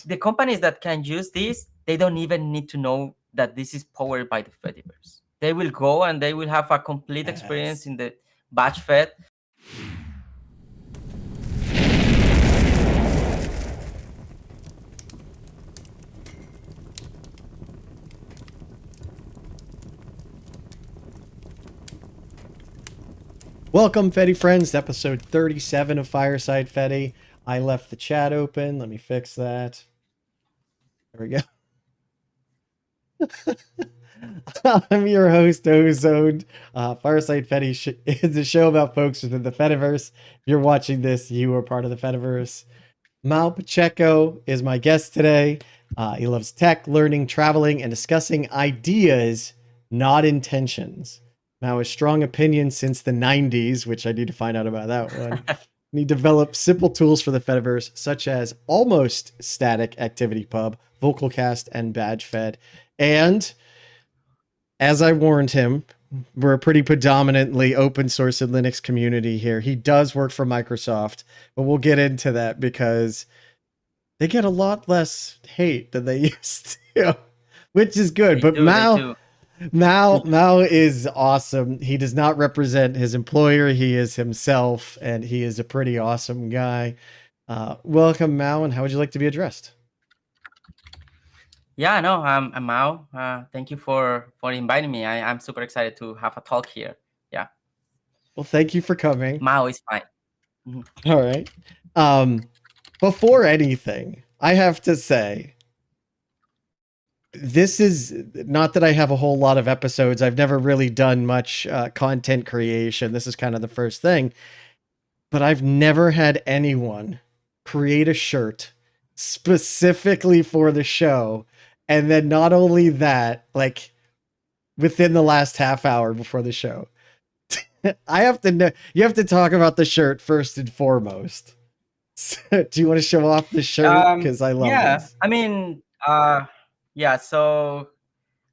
the companies that can use this, they don't even need to know that this is powered by the Fediverse. They will go and they will have a complete experience in the batch fed. Welcome, Fedi Friends, to episode 37 of Fireside Fedi. I left the chat open. Let me fix that. There we go. I'm your host, Ozoned. Fireside Fedi is a show about folks within the Fediverse. If you're watching this, you are part of the Fediverse. Mao Pacheco is my guest today. He loves tech, learning, traveling, and discussing ideas, not intentions. Mao has strong opinions since the 90s, which I need to find out about that one. And he developed simple tools for the Fediverse, such as almost static activity pub, VocalCat, and badge fed. And as I warned him, we're a pretty predominantly open source and Linux community here. He does work for Microsoft, but we'll get into that because they get a lot less hate than they used to, which is good. But Mao is awesome. He does not represent his employer. He is himself, and he is a pretty awesome guy. Welcome, Mao, and how would you like to be addressed? Yeah, no, I'm Mao. Thank you for inviting me. I'm super excited to have a talk here. Yeah. Well, thank you for coming. Mao is fine. All right. Before anything, I have to say, this is not that I have a whole lot of episodes. I've never really done much content creation. This is kind of the first thing. But I've never had anyone create a shirt specifically for the show. And then not only that, like within the last half hour before the show. I have to know, you have to talk about the shirt first and foremost. So, do you want to show off the shirt? Because I love this. I mean, yeah, so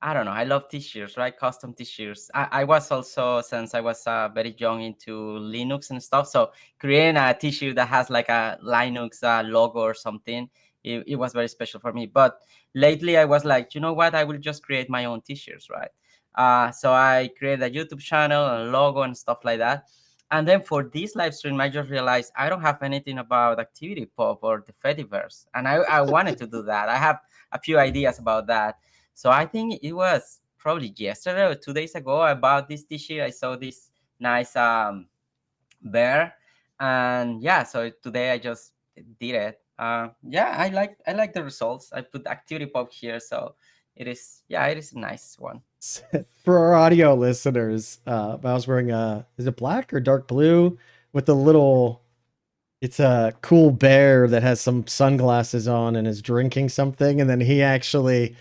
I don't know. I love t-shirts, right? Custom t-shirts. I was also, since I was very young, into Linux and stuff. So creating a t-shirt that has like a Linux logo or something, it was very special for me. But lately I was like, you know what? I will just create my own t-shirts, right? So I created a YouTube channel and a logo and stuff like that. And then for this live stream, I just realized I don't have anything about ActivityPub or the Fediverse. And I wanted to do that. I have a few ideas about that. So I think it was probably yesterday or 2 days ago I bought this t-shirt. I saw this nice bear. And yeah, so today I just did it. Yeah, I like the results. I put ActivityPub here. So it is a nice one. For our audio listeners, I was wearing is it black or dark blue with a little, it's a cool bear that has some sunglasses on and is drinking something. And then he actually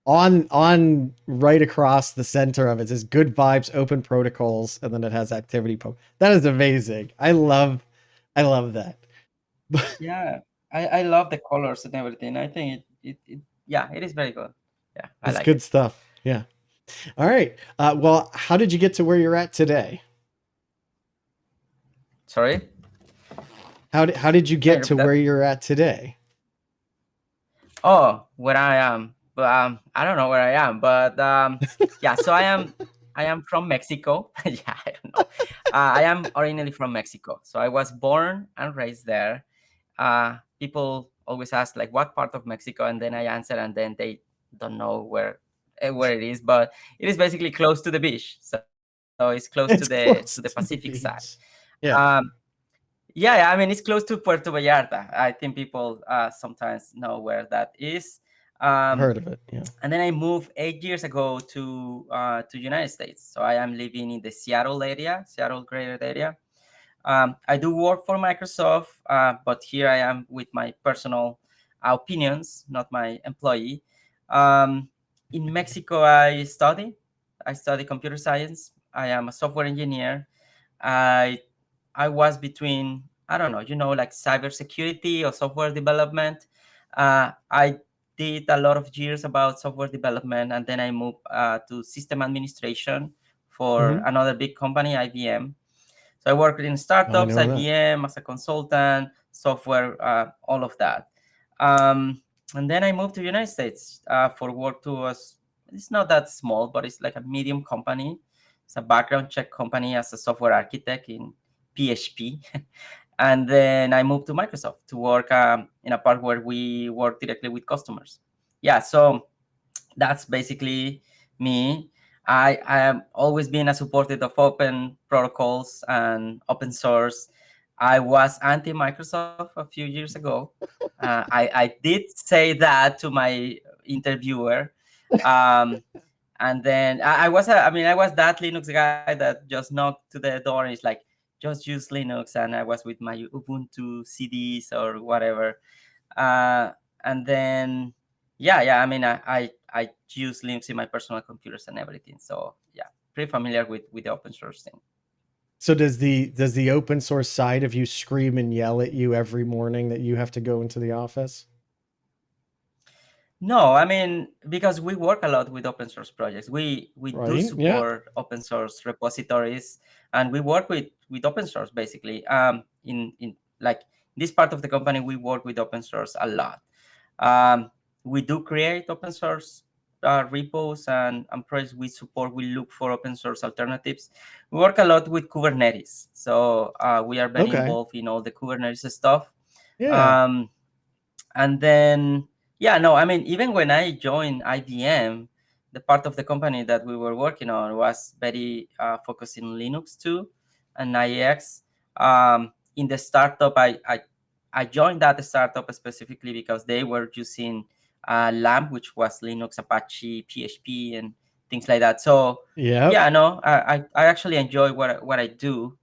on right across the center of it says good vibes, open protocols. And then it has activity pub. That is amazing. I love that. Yeah, I love the colors and everything. I think it is very good. Yeah, it's like good stuff. Yeah. All right. Well, how did you get to where you're at today? Sorry? How did you get to where you're at today? Oh, where I am. But I don't know where I am, but yeah, so I am from Mexico. Yeah, I don't know. I am originally from Mexico. So I was born and raised there. People always ask like what part of Mexico, and then I answer, and then they don't know where it is, but it is basically close to the beach. So it's close to the Pacific side. Yeah. Yeah, I mean it's close to Puerto Vallarta. I think people sometimes know where that is. I've heard of it. Yeah. And then I moved 8 years ago to United States. So I am living in the Seattle greater area. I do work for Microsoft, but here I am with my personal opinions, not my employee. In Mexico, I study computer science. I am a software engineer. I was between, I don't know, like cybersecurity or software development. I did a lot of years about software development, and then I moved to system administration for another big company, IBM. So I worked in startups, IBM, as a consultant, software, all of that. And then I moved to the United States for work to us. It's not that small, but it's like a medium company. It's a background check company as a software architect in PHP. And then I moved to Microsoft to work in a part where we work directly with customers. Yeah, so that's basically me. I have always been a supporter of open protocols and open source. I was anti Microsoft a few years ago. I did say that to my interviewer. Um, and then I was that Linux guy that just knocked to the door and it's like, just use Linux. And I was with my Ubuntu CDs or whatever. Uh, and then yeah, I mean, I use Linux in my personal computers and everything. So yeah, pretty familiar with the open source thing. So does the open source side of you scream and yell at you every morning that you have to go into the office? No, I mean, because we work a lot with open source projects. We do Right? Yeah. support open source repositories, and we work with open source basically. In like this part of the company, we work with open source a lot. Um, we do create open source repos and projects we support. We look for open source alternatives. We work a lot with Kubernetes, so we are very Okay. involved in all the Kubernetes stuff. Yeah. Um, and then yeah, no, I mean, even when I joined IBM, the part of the company that we were working on was very focused in Linux too and IEX. In the startup, I joined that startup specifically because they were using lamp, which was Linux, Apache, PHP, and things like that. So Yep. yeah, no, I actually enjoy what I do.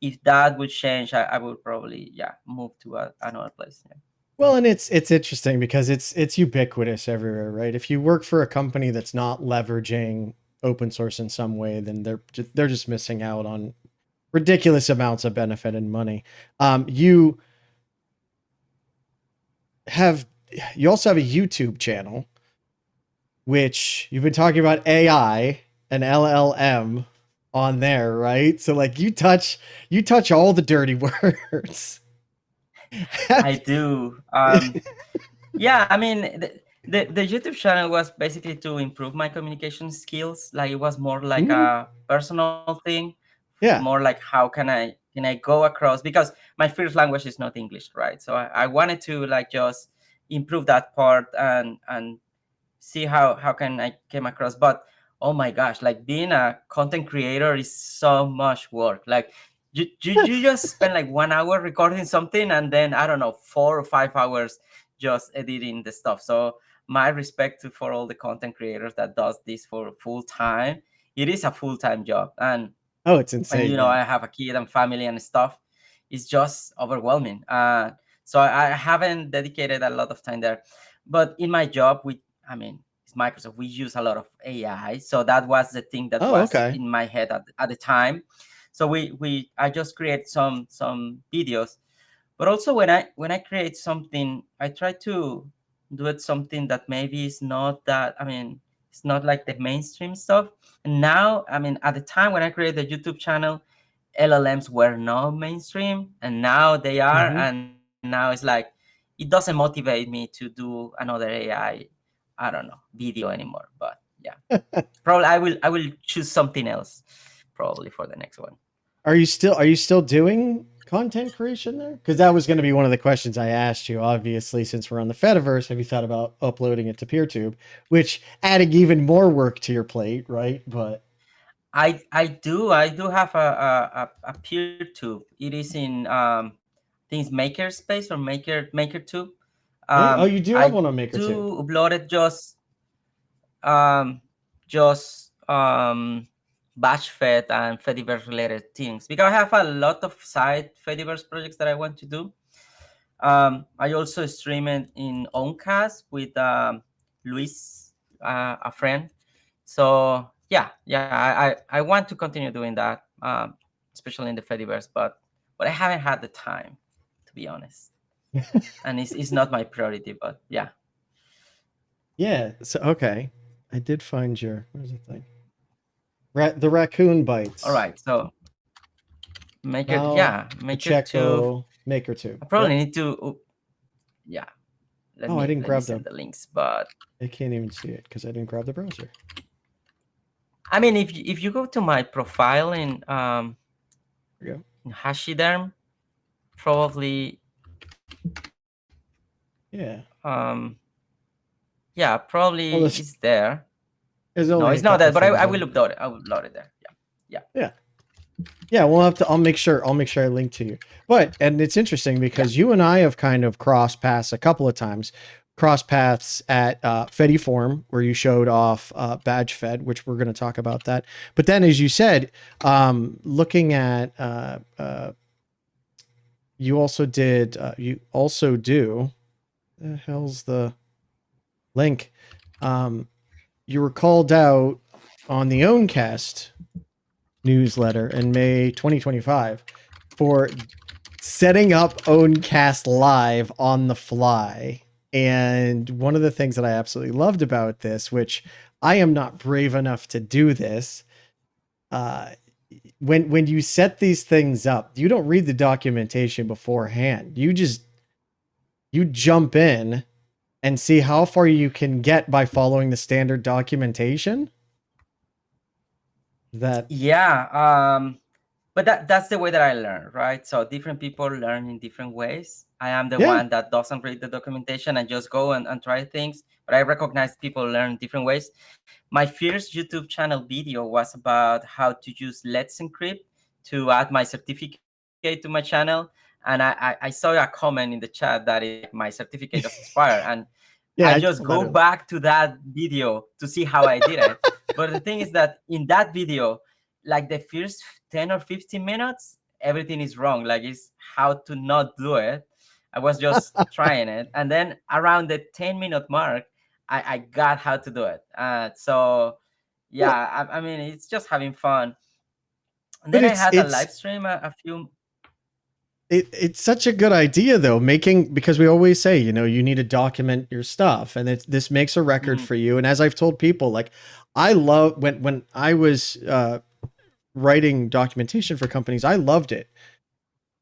If that would change, I would probably move to another place. Yeah. Well, and it's interesting because it's ubiquitous everywhere, right? If you work for a company that's not leveraging open source in some way, then they're just missing out on ridiculous amounts of benefit and money. You have you also have a YouTube channel, which you've been talking about AI and LLM on there, right? So like you touch all the dirty words. I do. Yeah, I mean, the YouTube channel was basically to improve my communication skills. Like it was more like Mhm. a personal thing, Yeah. more like how can I go across, because my first language is not English, right? So I wanted to like just improve that part and see how can I came across. But oh my gosh, like being a content creator is so much work. Like you just spend like 1 hour recording something and then I don't know 4 or 5 hours just editing the stuff. So my respect for all the content creators that does this for full time. It is a full-time job, Oh, it's and insane. Yeah. I have a kid and family and stuff. It's just overwhelming. So I haven't dedicated a lot of time there. But in my job, I mean, it's Microsoft. We use a lot of AI, so that was the thing that Oh, was okay. in my head at the time. So I just create some videos, but also when I create something, I try to do it something that maybe is not that, I mean, it's not like the mainstream stuff. And now, I mean, at the time when I created the YouTube channel, LLMs were not mainstream, and now they are. Hmm. And now it's like it doesn't motivate me to do another AI, I don't know, video anymore. But yeah, probably I will choose something else probably for the next one. Are you still doing content creation there? Because that was going to be one of the questions I asked you. Obviously, since we're on the Fediverse, have you thought about uploading it to PeerTube, which adding even more work to your plate, right? But I do have a PeerTube. It is in things Makerspace or MakerTube. oh, you do have I one on MakerTube. do upload it um just batch fed and Fediverse related things, because I have a lot of side Fediverse projects that I want to do. I also stream it in Oncast with Luis, a friend. So yeah, I want to continue doing that, especially in the Fediverse, but I haven't had the time, to be honest, and it's not my priority. But yeah, Yeah. So okay, I did find your. Where's the thing? The raccoon all bites. right. So Mao Maker Tube. Pacheco MakerTube. I probably Yep. need to, yeah. Let Oh, I me didn't let me grab send them. the links. But I can't even see it because I didn't grab the browser. I mean, if you go to my profile There we go. in Hashiderm, probably Yeah. yeah, Well, probably it's there. there's No, only a it's not couple there, but things I on will it. upload it. I will upload it there. Yeah. Yeah. Yeah, we'll have to. I'll make sure. I'll make sure I link to you. But and it's interesting Yeah. because you and I have kind of crossed paths a couple of times. Cross paths at Fedi Forum, where you showed off Badge Fed, which we're going to talk about that. But then, as you said, looking at you also did. You also do. The hell's the link? You were called out on the Owncast newsletter in May 2025 for setting up Owncast live on the fly. And one of the things that I absolutely loved about this, which I am not brave enough to do this, uh, when you set these things up, you don't read the documentation beforehand. You jump in and see how far you can get by following the standard documentation. That Yeah. But that's the way that I learn, right? So different people learn in different ways. I am the yeah, one that doesn't read the documentation and just go and try things. But I recognize people learn different ways. My first YouTube channel video was about how to use Let's Encrypt to add my certificate to my channel. And I saw a comment in the chat that my certificate does expire. And yeah, I I just saw that go earlier. back to that video to see how I did it. But the thing is that in that video, like the first 10 or 15 minutes, everything is wrong. Like it's how to not do it. I was just trying it. And then around the 10-minute mark, I got how to do it. So yeah, Well, I mean, it's just having fun. And but then I it's had a it's live stream a few. it's such a good idea though, making, because we always say, you know, you need to document your stuff, and this makes a record Mhm. for you. And as I've told people, like, I love when I was writing documentation for companies, I loved it.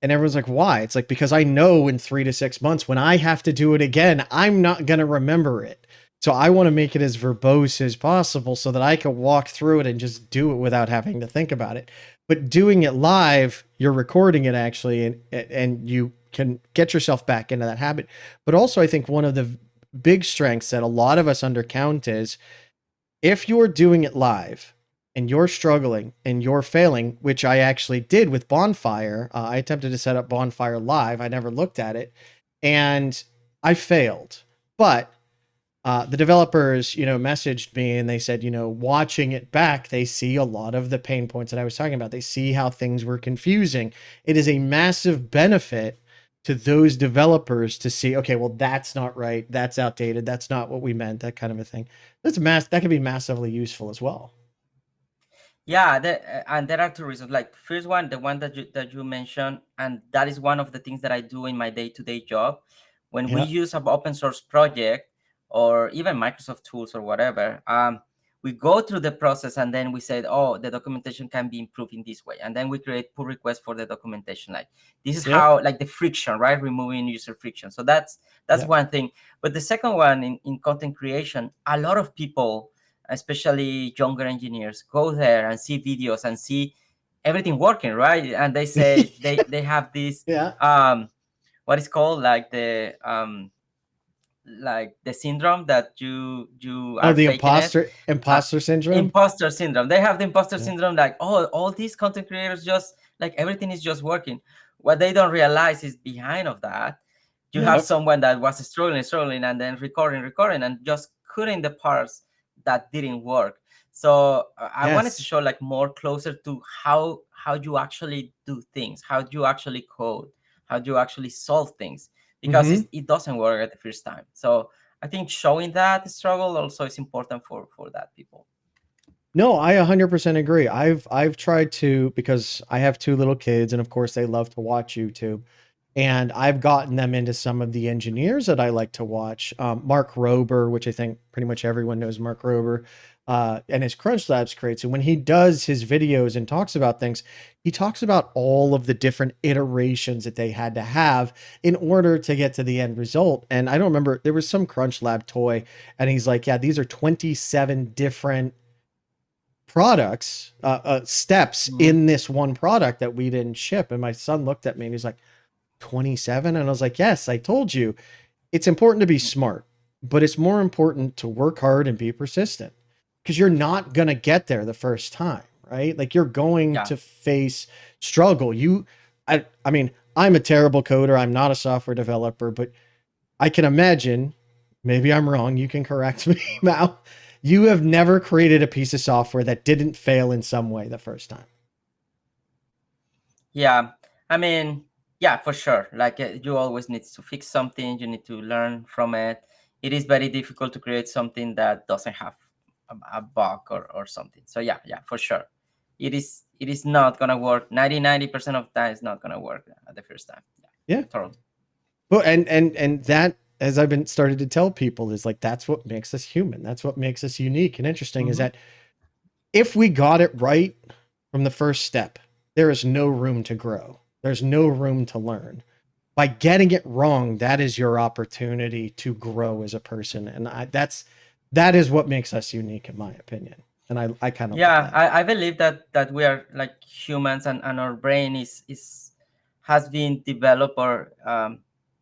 And everyone's like, why? It's like, because I know in 3 to 6 months when I have to do it again, I'm not going to remember it. So I want to make it as verbose as possible so that I can walk through it and just do it without having to think about it. But doing it live, you're recording it actually, and you can get yourself back into that habit. But also, I think one of the big strengths that a lot of us undercount is if you're doing it live and you're struggling and you're failing, which I actually did with Bonfire. I attempted to set up Bonfire live. I never looked at it, and I failed. But the developers, you know, messaged me and they said, you know, watching it back, they see a lot of the pain points that I was talking about. They see how things were confusing. It is a massive benefit to those developers to see, okay, well, that's not right. That's outdated. That's not what we meant. That kind of a thing. That can be massively useful as well. Yeah, and there are two reasons. Like first one, the one that you mentioned, and that is one of the things that I do in my day-to-day job. When we Yeah. use an open source project or even Microsoft tools or whatever, we go through the process and then we said, oh, the documentation can be improved in this way, and then we create pull requests for the documentation. Like this is Yep. how, like the friction, right? Removing user friction. So that's Yep. one thing. But the second one in content creation, a lot of people, especially younger engineers, go there and see videos and see everything working, right? And they say they have this Yeah. what is called like the syndrome that you Oh, are the faking it. uh, imposter syndrome. Imposter syndrome. They have the imposter Yeah. syndrome, like, oh, all these content creators just like everything is just working. What they don't realize is behind of that, you have Yep. someone that was struggling and then recording and just cutting the parts that didn't work. So I wanted to Yes. show like more closer to how you actually do things, how you actually code, how you actually solve things, because Mm-hmm. it doesn't work at the first time. So I think showing that struggle also is important for that people. No, I 100% agree. I've tried to, because I have two little kids and of course they love to watch YouTube. And I've gotten them into some of the engineers that I like to watch. Mark Rober, which I think pretty much everyone knows Mark Rober, and his Crunch Labs creates. And when he does his videos and talks about things, he talks about all of the different iterations that they had to have in order to get to the end result. And I don't remember, there was some Crunch Lab toy, and he's like, yeah, these are 27 different products, steps Mhm. in this one product that we didn't ship. And my son looked at me and he's like, 27? And I was like, yes, I told you. It's important to be smart, but it's more important to work hard and be persistent because you're not going to get there the first time, right? Like you're going Yeah. to face struggle. I mean, I'm a terrible coder. I'm not a software developer, but I can imagine, maybe I'm wrong. You can correct me, Mao. You have never created a piece of software that didn't fail in some way the first time. Yeah, I mean, yeah, for sure. Like you always need to fix something. You need to learn from it. It is very difficult to create something that doesn't have a bug or something. So yeah, for sure. It is not gonna work. 90% of the time it's not gonna work at the first time. Yeah, Yeah. totally. Well, and that, as I've been started to tell people, is like that's what makes us human. That's what makes us unique and interesting. Is Hmm. that if we got it right from the first step, there is no room to grow. There's no room to learn. By getting it wrong, that is your opportunity to grow as a person, and that is what makes us unique, in my opinion. And I kind of love Yeah, that. I believe that we are like humans, and our brain is has been developed, or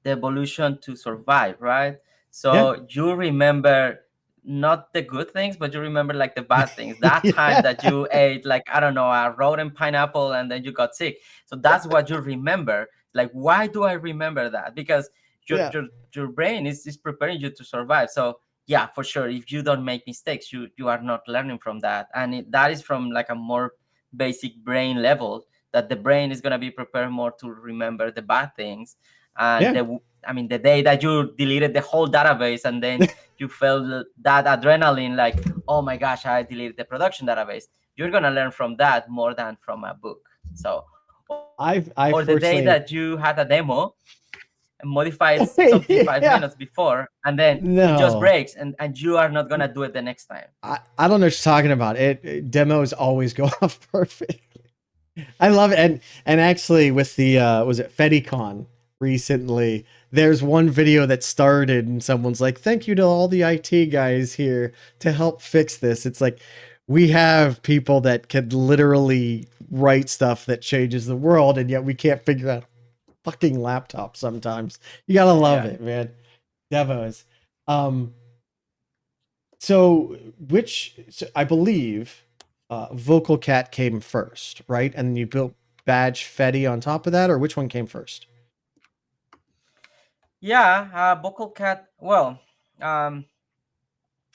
the evolution to survive, right? Yeah, So you remember not the good things, but you remember like the bad things. That time yeah, that you ate, like, I don't know, a rotten pineapple and then you got sick. So that's what you remember. Like, why do I remember that? Because your yeah, your your brain is preparing you to survive. So yeah, for sure, if you don't make mistakes, you are not learning from that, and that is from like a more basic brain level, that the brain is going to be prepared more to remember the bad things. And yeah. I mean, the day that you deleted the whole database and then you felt that adrenaline, like, oh my gosh, I deleted the production database, you're going to learn from that more than from a book. So, or the day I that you fortunately, had a demo and modified something 5 minutes yeah, before, and then it just breaks, no. and you are not gonna do it the next time. I don't know what you're talking about. Demos always go off perfect. I love it. And actually with the was it FediCon recently, there's one video that started and someone's like, thank you to all the IT guys here to help fix this. It's like we have people that could literally write stuff that changes the world, and yet we can't figure out fucking laptop sometimes. You gotta love Yeah. it, man. Demos. Um so I believe VocalCat came first, right? And then you built Badge Fedi on top of that, or which one came first? Yeah, VocalCat. Well, um,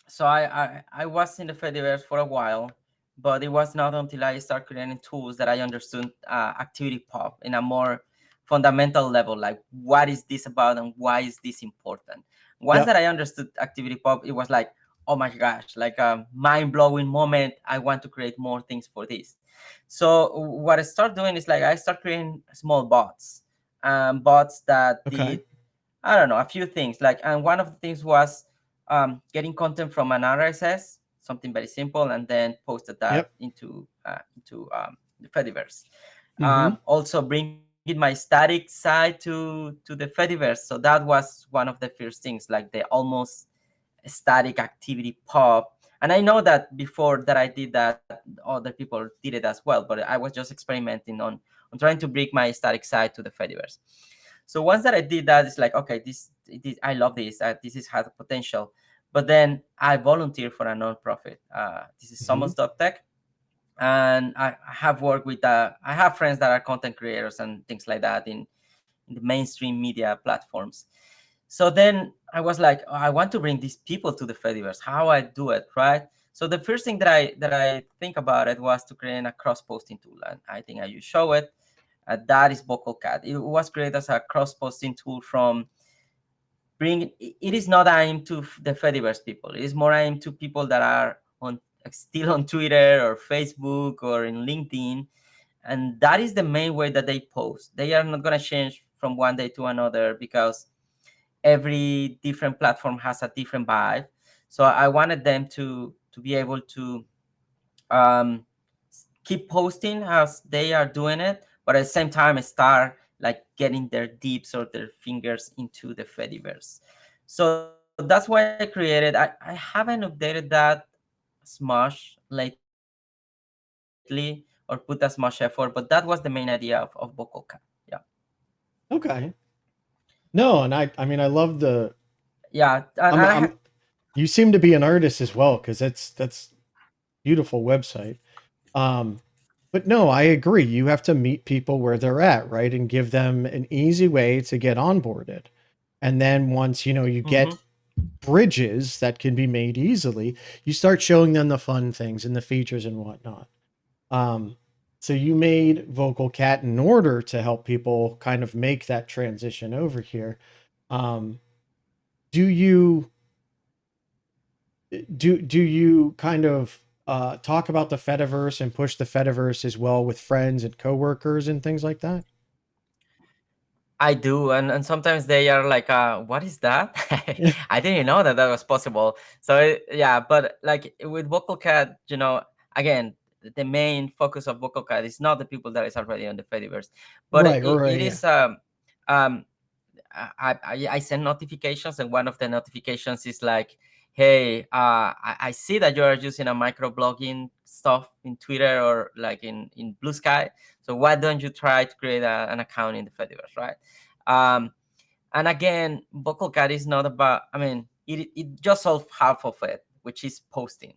so I was in the Fediverse for a while, but it was not until I started creating tools that I understood activity pop in a more fundamental level. Like, what is this about and why is this important? Once that Yep. I understood activity pop, it was like, oh my gosh, like a mind blowing moment. I want to create more things for this. So what I start doing is like I start creating small bots, bots that Okay. did, I don't know, a few things. Like, and one of the things was getting content from an RSS, something very simple, and then posted that Yep. into the Fediverse. Mm-hmm. Also bringing my static side to the Fediverse. So that was one of the first things, like the almost static activity pop. And I know that before that I did that, other people did it as well, but I was just experimenting on trying to bring my static side to the Fediverse. So once that I did that, it's like, okay, this I love this. This is has potential. But then I volunteer for a nonprofit. This is Mm-hmm. Tech, and I have worked with. I have friends that are content creators and things like that in the mainstream media platforms. So then I was like, oh, I want to bring these people to the Fediverse. How I do it, right? So the first thing that I think about it was to create a cross posting tool, and I think I show it. That is VocalCat. It was created as a cross posting tool from bring. It is not aimed to the Fediverse people. It is more aimed to people that are on still on Twitter or Facebook or in LinkedIn, and that is the main way that they post. They are not going to change from one day to another because every different platform has a different vibe. So I wanted them to be able to um, keep posting as they are doing it, but at the same time start like getting their dips or their fingers into the Fediverse. So that's why I created. I haven't updated that as much lately or put as much effort, but that was the main idea of VocalCat. Yeah. Okay. No, and I mean I love the Yeah. And I'm you seem to be an artist as well, because that's beautiful website. Um, but no, I agree. You have to meet people where they're at, right? And give them an easy way to get onboarded. And then once, you get Mhm. bridges that can be made easily, you start showing them the fun things and the features and whatnot. Um, so you made VocalCat in order to help people kind of make that transition over here. Um, do you do you kind of talk about the Fediverse and push the Fediverse as well with friends and coworkers and things like that? I do, and sometimes they are like, "What is that?" I didn't know that that was possible. So yeah, but like with VocalCat, again, the main focus of VocalCat is not the people that is already on the Fediverse, but Right, right, it yeah. is um I send notifications, and one of the notifications is like, "Hey, I see that you are using a microblogging stuff in Twitter or like in Blue Sky. So why don't you try to create an account in the Fediverse, right?" Um, and again, VocalCat is not about. I mean, it just solves half of it, which is posting,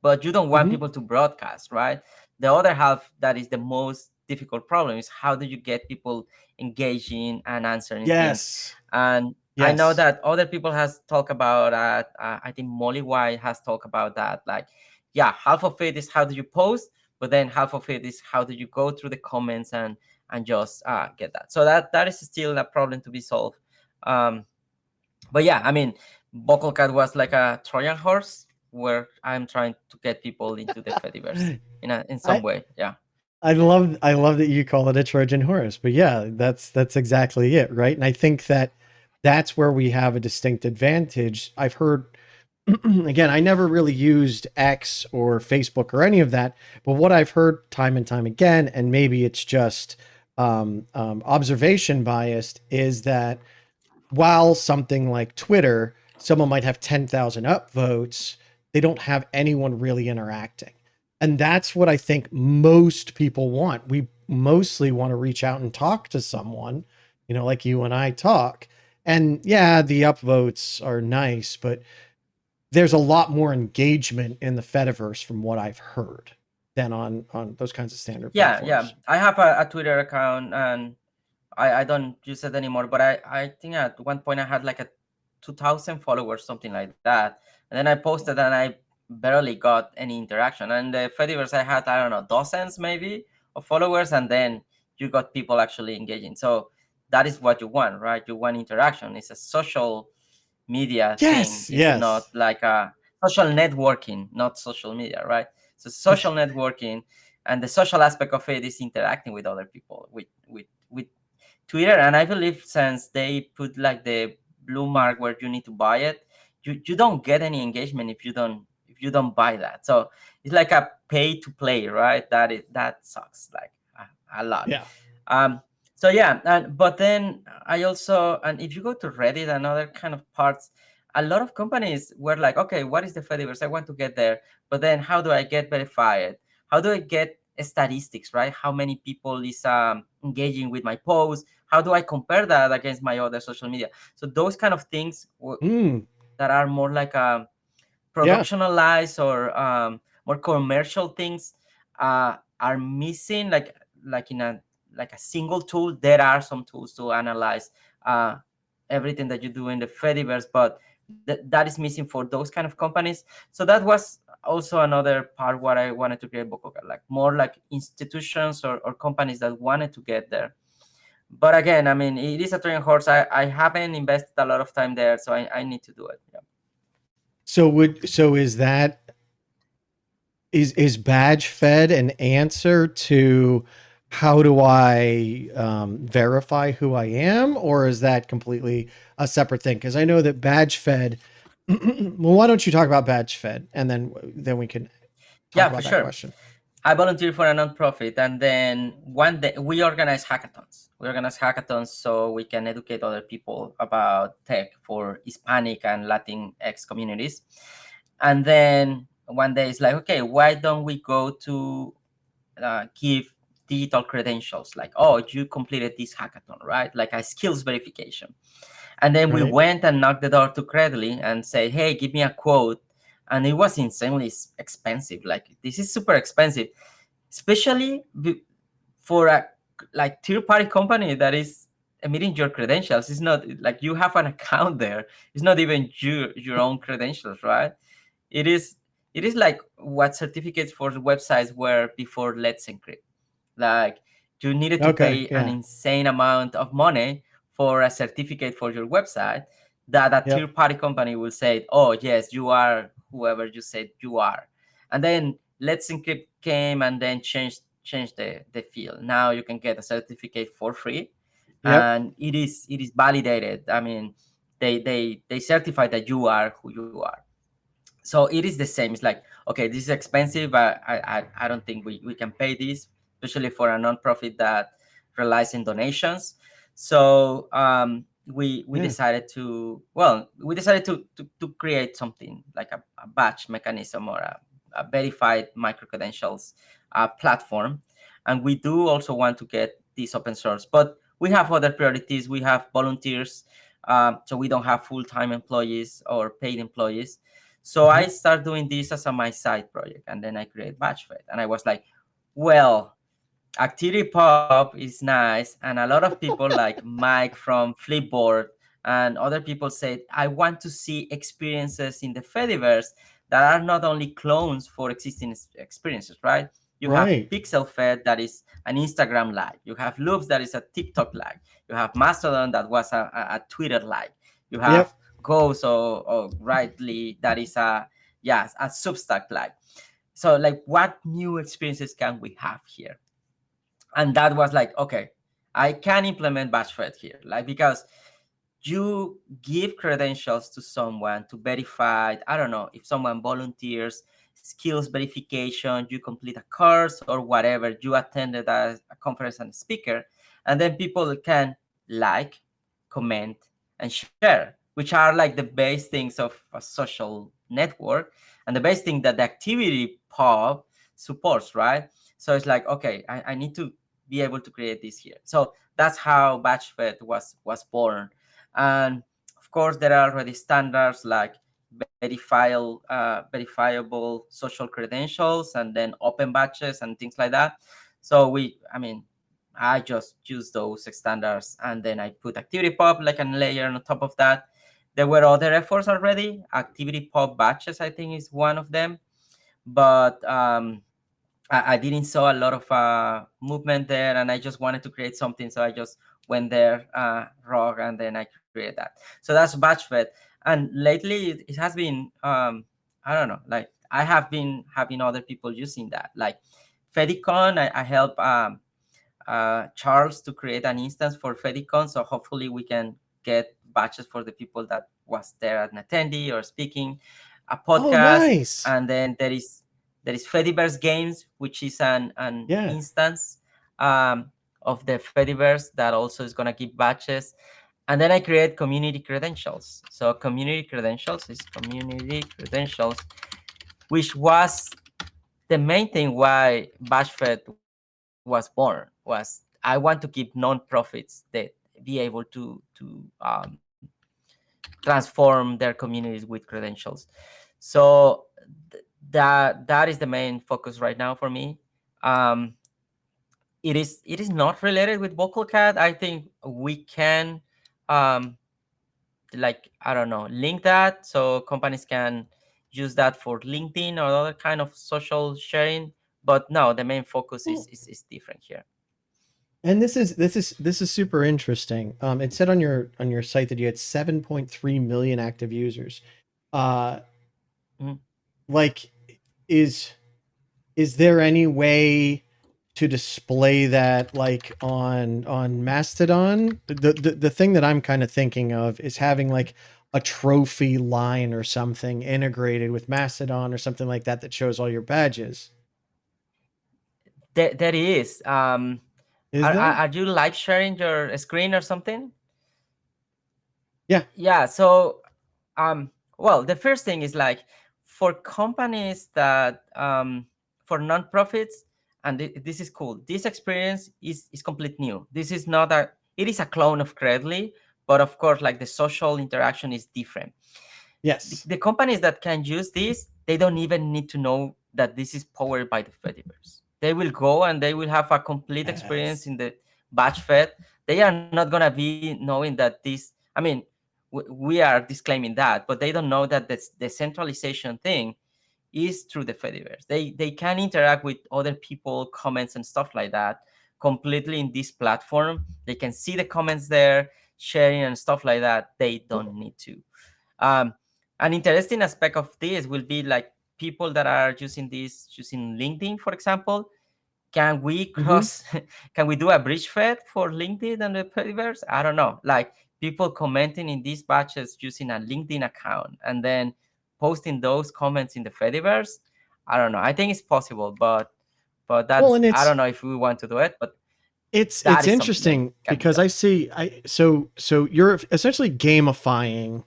but you don't want Hmm. people to broadcast, right? The other half that is the most difficult problem is how do you get people engaging and answering things. Yes. And I know Yes. that other people has talked about that. I think Molly White has talked about that. Like, yeah, half of it is how do you post, but then half of it is how do you go through the comments and just get that. So that is still a problem to be solved. Um, but yeah, I mean, VocalCat was like a Trojan horse where I'm trying to get people into the Fediverse in some I way. Yeah. I love that you call it a Trojan horse, but yeah, that's exactly it, right? And I think that that's where we have a distinct advantage. I've heard again, I never really used X or Facebook or any of that, but what I've heard time and time again, and maybe it's just observation biased, is that while something like Twitter, someone might have 10,000 upvotes, they don't have anyone really interacting. And that's what I think most people want. We mostly want to reach out and talk to someone, like you and I talk. And yeah, the upvotes are nice, but there's a lot more engagement in the Fediverse from what I've heard than on those kinds of standard Yeah, yeah. platforms. I have a Twitter account and I don't use it anymore, but I think at one point I had like a 2,000 followers, something like that. And then I posted and I barely got any interaction. And the Fediverse, I had, I don't know, dozens maybe of followers. And then you got people actually engaging. So that is what you want, right? You want interaction. It's a social media thing. Yes, It's not yes. like a social networking, not social media, right? So social networking and the social aspect of it is interacting with other people, with Twitter. And I believe since they put like the blue mark where you need to buy it, you don't get any engagement if you don't buy that. So it's like a pay to play, right? That sucks like a lot. Yeah. Um, so yeah, but then I also, and if you go to Reddit and other kind of parts, a lot of companies were like, okay, what is the Fediverse? I want to get there, but then how do I get verified? How do I get statistics, right? How many people is engaging with my posts? How do I compare that against my other social media? So those kind of things Mm, that are more like yeah. productionalized or more commercial things are missing. Like in a single tool, there are some tools to analyze uh, everything that you do in the Fediverse, but that is missing for those kind of companies. So that was also another part what I wanted to create VocalCat, like more like institutions or companies that wanted to get there. But again, I mean, it is a training horse. I haven't invested a lot of time there, so I need to do it. Yeah. So is badge fed an answer to how do I verify who I am, or is that completely a separate thing? Because I know that badge fed. Well, why don't you talk about badge fed, and then we can talk Yeah, for about that sure. question. I volunteer for a nonprofit, and then one day we organize hackathons. We organize hackathons so we can educate other people about tech for Hispanic and Latinx communities. And then one day it's like, okay, why don't we go to give digital credentials? Like, oh, you completed this hackathon, right? Like a skills verification. And then we Right. went and knocked the door to Credly and said, hey, give me a quote. And it was insanely expensive. Like, this is super expensive, especially for a like third-party company that is emitting your credentials. It's not like you have an account there. It's not even your own credentials, right? It is it is like what certificates for websites were before Let's Encrypt. Like, you needed to Okay. pay an Yeah. insane amount of money for a certificate for your website that a Yep. third-party company will say, oh yes, you are whoever you said you are. And then Let's Encrypt came and then changed the field. Now you can get a certificate for free, Yep. and it is validated. I mean, they certify that you are who you are. So it is the same. It's like, okay, this is expensive, but I don't think we can pay this, especially for a nonprofit that relies in donations. So we Yeah. decided to create something like a batch mechanism or a verified micro credentials platform. And we do also want to get this open source, but we have other priorities. We have volunteers, so we don't have full-time employees or paid employees. So Mhm. I start doing this as my side project, and then I create BatchFed. And I was like, well, Activity Pop is nice, and a lot of people like Mike from Flipboard and other people said, I want to see experiences in the Fediverse that are not only clones for existing experiences, right? You have Right. Pixel Fed that is an Instagram like. You have Loops that is a TikTok like. You have Mastodon that was a Twitter like. You have Yep. Ghost or Rightly that is a Substack like. So like, what new experiences can we have here? And that was like, okay, I can implement batch thread here, like, because you give credentials to someone to verify, I don't know, if someone volunteers, skills verification, you complete a course or whatever, you attended a conference and a speaker, and then people can like, comment, and share, which are like the base things of a social network, and the base thing that the activity pub supports, right? So it's like, okay, I need to be able to create this here. So that's how batchfed was born. And of course, there are already standards like verifiable social credentials, and then open batches and things like that. So I just use those standards, and then I put ActivityPub like a layer on top of that. There were other efforts already. ActivityPub batches, I think, is one of them, but I didn't saw a lot of movement there, and I just wanted to create something, so I just went there raw, and then I created that. So that's BatchFed. And lately it has been I don't know, like, I have been having other people using that, like FediCon. I help Charles to create an instance for FediCon, so hopefully we can get batches for the people that was there as an attendee or speaking, a Oh, podcast. nice. And then there is Fediverse Games, which is an Yeah. instance of the Fediverse that also is going to give batches. And then I create community credentials. So community credentials is community credentials, which was the main thing why BashFed was born. Was I want to keep non-profits that be able to transform their communities with credentials. So that is the main focus right now for me. Um, it is not related with VocalCat. I think we can um, like, I don't know, link that so companies can use that for LinkedIn or other kind of social sharing. But no, the main focus is Well, is different here. and this is super interesting. It said on your site that you had 7.3 million active users. Uh, Mhm. like, is is there any way? to display that like on Mastodon. The thing that I'm kind of thinking of is having like a trophy line or something integrated with Mastodon or something like that that shows all your badges. There is. Is there? Are you live sharing your screen or something? Yeah. Yeah. So, well, the first thing is like for companies that for nonprofits, and this is cool. This experience is complete new. This is not a. It is a clone of Credly, but of course, like the social interaction is different. Yes. The companies that can use this, they don't even need to know that this is powered by the Fediverse. They will go and they will have a complete experience Yes. in the batch fed. They are not gonna be knowing that this. I mean, we are disclaiming that, but they don't know that the centralization thing is through the Fediverse. They can interact with other people, comments and stuff like that completely in this platform. They can see the comments there, sharing and stuff like that. They don't need to. Um, an interesting aspect of this will be like people that are using this using LinkedIn, for example. Can we Mm-hmm. cross? Can we do a bridge fed for LinkedIn and the Fediverse? I don't know. Like people commenting in these batches using a LinkedIn account and then posting those comments in the Fediverse. I don't know. I think it's possible, but Well, that's and I don't know if we want to do it, but that it's is something that interesting can be because done. I see so you're essentially gamifying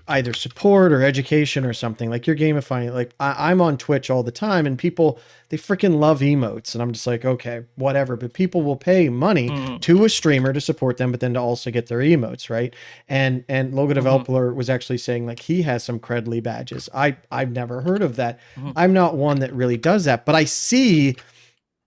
either support or education or something. Like you're gamifying. Like I'm on Twitch all the time and people, they freaking love emotes, and I'm just like, okay, whatever, but people will pay money Mhm, to a streamer to support them, but then to also get their emotes, right? And Logo mhm, Developer was actually saying like he has some Credly badges. I've never heard of that. mhm, I'm not one that really does that, but I see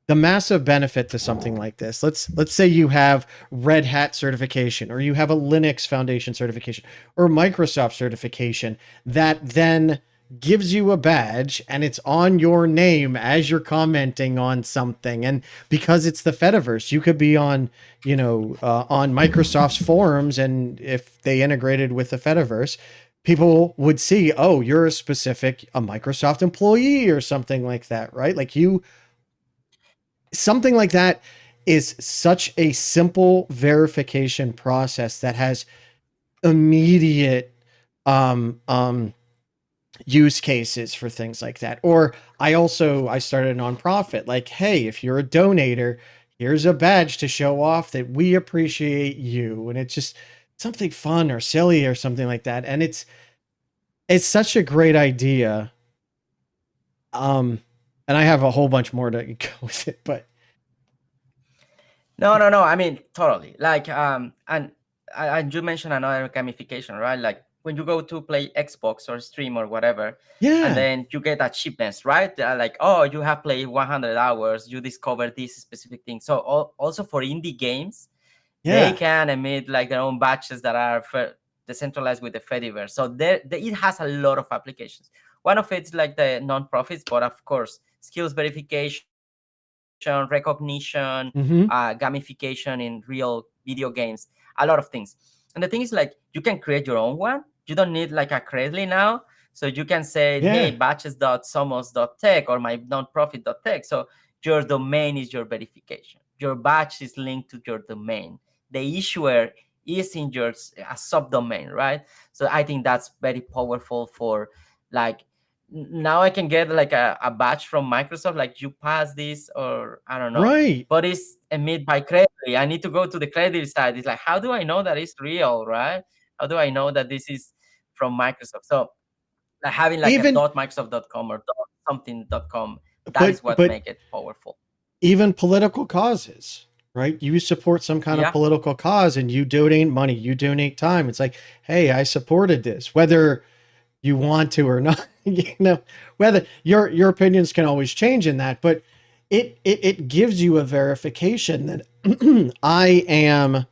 the massive benefit to something like this. Let's say you have Red Hat certification, or you have a Linux Foundation certification, or Microsoft certification that then gives you a badge and it's on your name as you're commenting on something. And because it's the Fediverse, you could be on, on Microsoft's forums, and if they integrated with the Fediverse, people would see, oh, you're a Microsoft employee or something like that, right? Like you something like that is such a simple verification process that has immediate um um use cases for things like that. Or I started a nonprofit, like, hey, if you're a donator, here's a badge to show off that we appreciate you. And it's just something fun or silly or something like that, and it's such a great idea. um and I have a whole bunch more to go with it, but No. I mean, totally. Like, and you mentioned another gamification, right? Like when you go to play Xbox or stream or whatever, and yeah, then you get achievements, right? Like, oh, you have played 100 hours, you discovered this specific thing. So also for indie games, they yeah. can emit like their own batches that are decentralized with the Fediverse. So it has a lot of applications. One of it's like the non-profits, but of course, skills verification, recognition, Mm-hmm. gamification in real video games, a lot of things. And the thing is, like, you can create your own one. You don't need like a Credly now. So you can say, hey, Yeah. batches.somos.tech or my nonprofit.tech. So your domain is your verification. Your batch is linked to your domain. The issuer is in your a subdomain, right? So I think that's very powerful for like now I can get like a badge from Microsoft, like you pass this or I don't know, Right. but it's emit by Credly. I need to go to the Credly side. It's like, how do I know that it's real, right? How do I know that this is from Microsoft? So like having like a Even .microsoft.com or .something.com, that is what but make it powerful. even political causes, right? You support some kind of Yeah. political cause and you donate money, you donate time. It's like, hey, I supported this, whether you want to or not. Whether your opinions can always change in that, but it gives you a verification that I am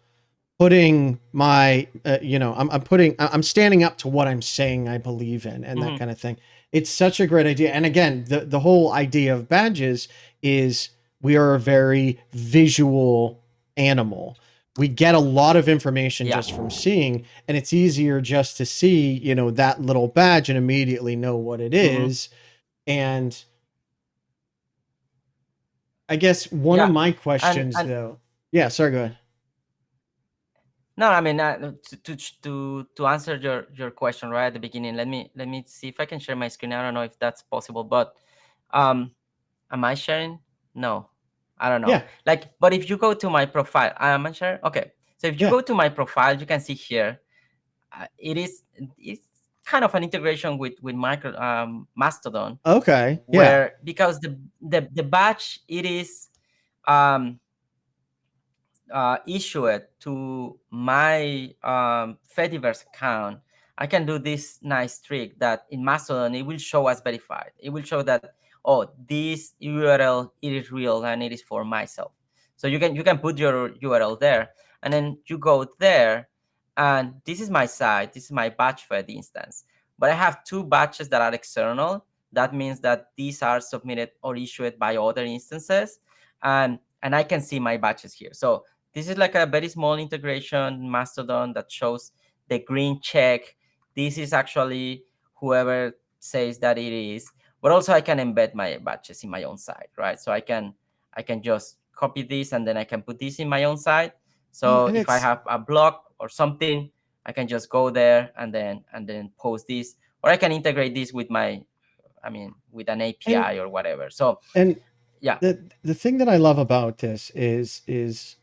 putting my I'm standing up to what I'm saying I believe in, and that Hmm. kind of thing. It's such a great idea. And again, the whole idea of badges is we are a very visual animal. We get a lot of information Yeah. just from seeing, and it's easier just to see, that little badge and immediately know what it Hmm. is. And I guess one of Yeah, my and questions and though. Yeah, sorry, go ahead. no, I mean, to answer your question right at the beginning, let me see if I can share my screen. I don't know if that's possible, but um, am I sharing? No, I don't know. Yeah, Like, but if you go to my profile, am I sharing? Okay, so if you yeah. go to my profile, you can see here. It's kind of an integration with micro Mastodon, Okay, yeah. where because the batch it is um issue it to my Fediverse account, I can do this nice trick that in Mastodon it will show as verified. It will show that, oh, this URL it is real and it is for myself. So you can put your URL there, and then you go there, and this is my site. This is my batch fed instance. But I have two batches that are external. That means that these are submitted or issued by other instances, and I can see my batches here. So this is like a very small integration Mastodon that shows the green check. This is actually whoever says that it is. But also I can embed my batches in my own site, right? So I can just copy this and then I can put this in my own site. Oh, So and if I it's have a blog or something, I can just go there and then post this, or I can integrate this with with an and API or whatever. So and yeah, the thing that I love about this is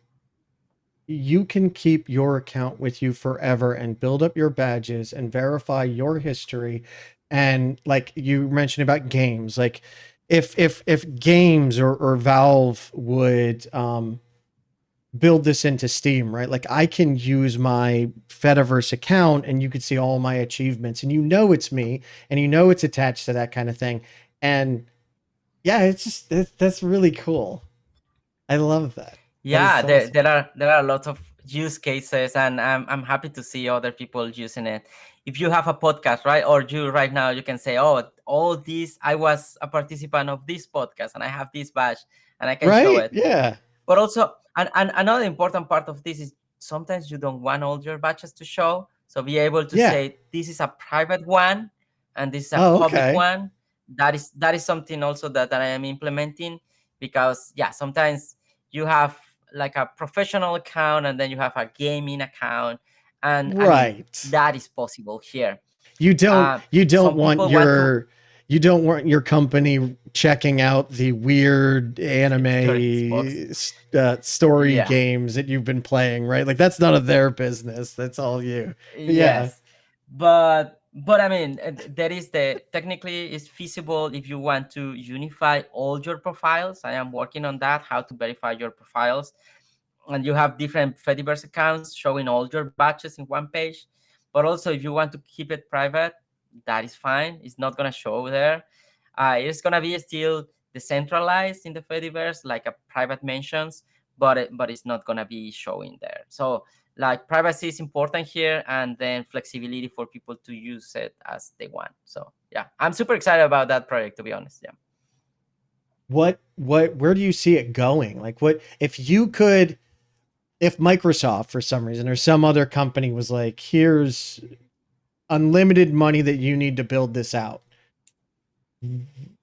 you can keep your account with you forever and build up your badges and verify your history. And like you mentioned about games, like if games or Valve would build this into Steam, right? Like I can use my Fediverse account and you could see all my achievements and you know it's me and you know it's attached to that kind of thing. And yeah, that's really cool. I love that. That yeah, is there awesome. there are there are lots of use cases, and I'm happy to see other people using it. If you have a podcast, right, or you right now, you can say, oh, all these I was a participant of this podcast, and I have this badge, and I can show Right? it. Yeah. But also, and another important part of this is sometimes you don't want all your batches to show. So be able to Yeah. say this is a private one and this is a Oh, public okay. one. That is something also that I am implementing, because yeah, sometimes you have like a professional account and then you have a gaming account, and I mean Right. that is possible here. You don't you don't Some want people want to your company checking out the weird your Xbox. anime story Yeah. games that you've been playing, right? Like that's none of their business. That's all you. Yeah. Yes, but I mean, there is the technically it's feasible if you want to unify all your profiles. I am working on that, how to verify your profiles, and you have different Fediverse accounts showing all your batches in one page. But also, if you want to keep it private, that is fine. It's not gonna show there. It's gonna be still decentralized in the Fediverse, like a private mentions, but it's not gonna be showing there. So like privacy is important here, and then flexibility for people to use it as they want. So yeah, I'm super excited about that project, to be honest. Yeah. What where do you see it going? Like what if you could if Microsoft for some reason or some other company was like, here's unlimited money that you need to build this out.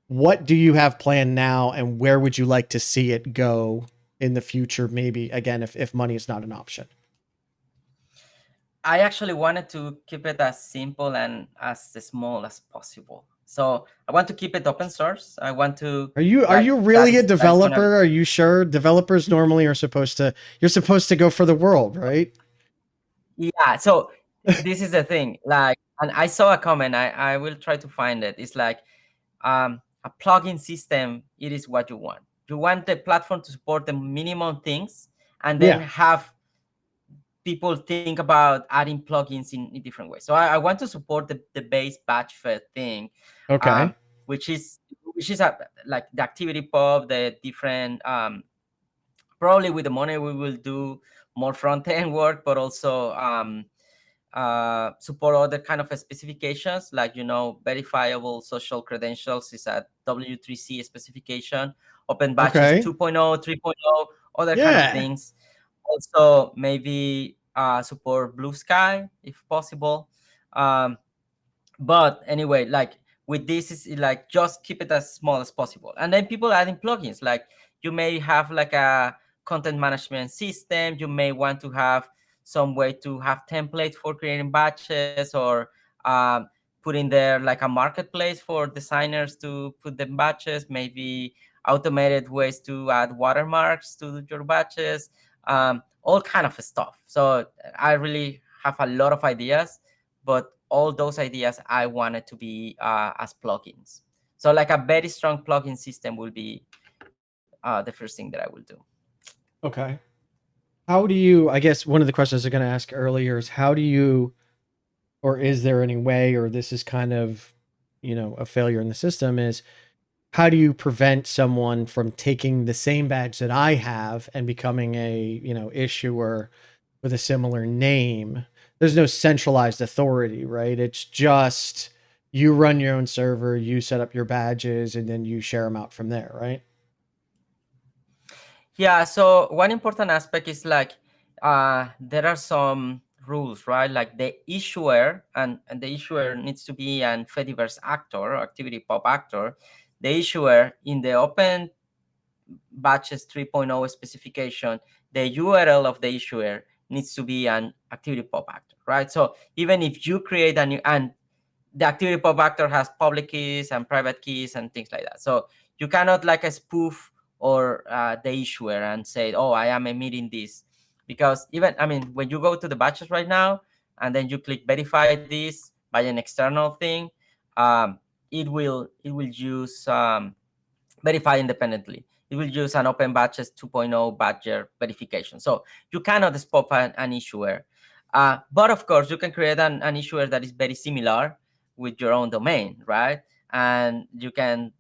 What do you have planned now and where would you like to see it go in the future? Maybe again, if money is not an option. I actually wanted to keep it as simple and as small as possible. So I want to keep it open source. I want to Are like you that really a is that is gonna be. developer? Are you sure? Developers normally are supposed to you're supposed to go for the world, right? Yeah, so this is the thing. Like, and I saw a comment. I will try to find it. It's like a plugin system. It is what you want. You want the platform to support the minimum things, and then Yeah. have people think about adding plugins in different ways. So I want to support the base batch fed thing, um, Okay. which is like the activity pub, the different probably with the money we will do more front end work, but also support other kind of specifications, like verifiable social credentials is a W3C specification, open batches Okay. 2.0, 3.0, other kind of Yeah. things. Also maybe support blue sky if possible. But anyway, like with this is like just keep it as small as possible, and then people adding plugins. Like you may have like a content management system. You may want to have some way to have templates for creating batches, or um, put in there like a marketplace for designers to put them batches, maybe automated ways to add watermarks to your batches, all kind of stuff. So I really have a lot of ideas, but all those ideas I wanted to be as plugins. So like a very strong plugin system will be the first thing that I will do. Okay. How do you, I guess one of the questions I was going to ask earlier is how do you, or is there any way, or this is kind of, a failure in the system, is how do you prevent someone from taking the same badge that I have and becoming a, issuer with a similar name? There's no centralized authority, right? It's just you run your own server, you set up your badges, and then you share them out from there, right? Yeah, so one important aspect is like there are some rules, right? Like the issuer, and the issuer needs to be an Fediverse actor, activity pop actor. The issuer in the open batches 3.0 specification, the URL of the issuer needs to be an activity pop actor, right? So even if you create a new, and the activity pop actor has public keys and private keys and things like that. So you cannot like a spoof or the issuer and say, oh, I am emitting this. Because even, I mean, when you go to the batches right now, and then you click verify this by an external thing, it will use verify independently. It will use an open batches 2.0 badger verification. So you cannot spoof an issuer. But of course, you can create an issuer that is very similar with your own domain, right? And you can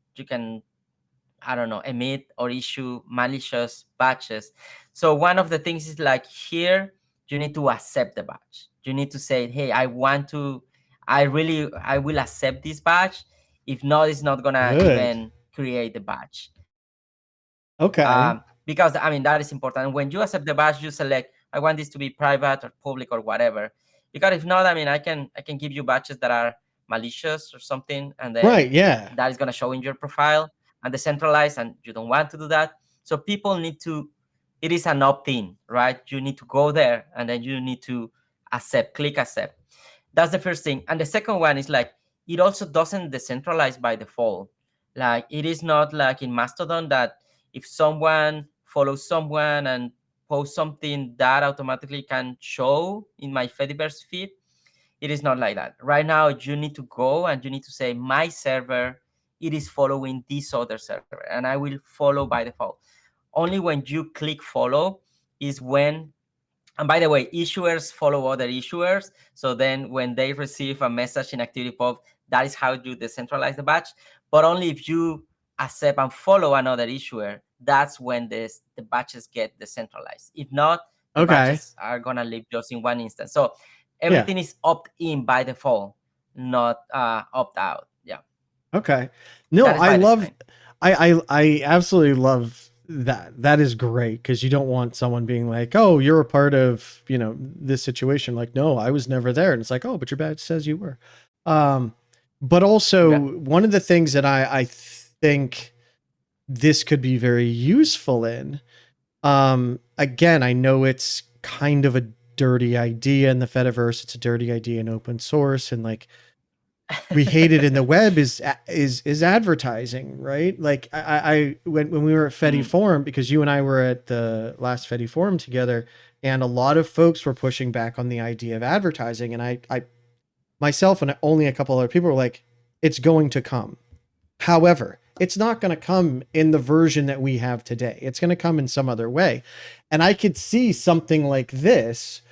I don't know, emit or issue malicious batches. So one of the things is like here, you need to accept the batch. You need to say, hey, I will accept this batch. If not, it's not gonna Good. even create the batch. Okay. Because I mean, that is important. When you accept the batch, you select, I want this to be private or public or whatever. Because if not, I mean, I can give you batches that are malicious or something, and then Right. Yeah. that is going to show in your profile and decentralized, and you don't want to do that. So people need to, it is an opt-in, right? You need to go there, and then you need to accept, click accept. That's the first thing. And the second one is like, it also doesn't decentralize by default. Like it is not like in Mastodon that if someone follows someone and posts something, that automatically can show in my Fediverse feed. It is not like that. Right now, you need to go and you need to say, my server, it is following this other server, and I will follow by default. Only when you click follow is when, and by the way, issuers follow other issuers. So then when they receive a message in ActivityPub, that is how you decentralize the batch. But only if you accept and follow another issuer, that's when the batches get decentralized. If not, the Okay. batches are going to live just in one instance. So Yeah. everything is opt-in by default, not opt-out. Yeah, Okay. No, that is I by love design. I absolutely love that. That is great because you don't want someone being like, "Oh, you're a part of, this situation." Like, "No, I was never there." And it's like, "Oh, but your badge says you were." Um but also Yeah. one of the things that I think this could be very useful in, again, I know it's kind of a dirty idea in the Fediverse. It's a dirty idea in open source, and like we hate it in the web is advertising, right? Like I when we were at Fedi Mhm. Forum, because you and I were at the last Fedi Forum together, and a lot of folks were pushing back on the idea of advertising, and I myself and only a couple other people were like, it's going to come. However, it's not going to come in the version that we have today. It's going to come in some other way. And I could see something like this,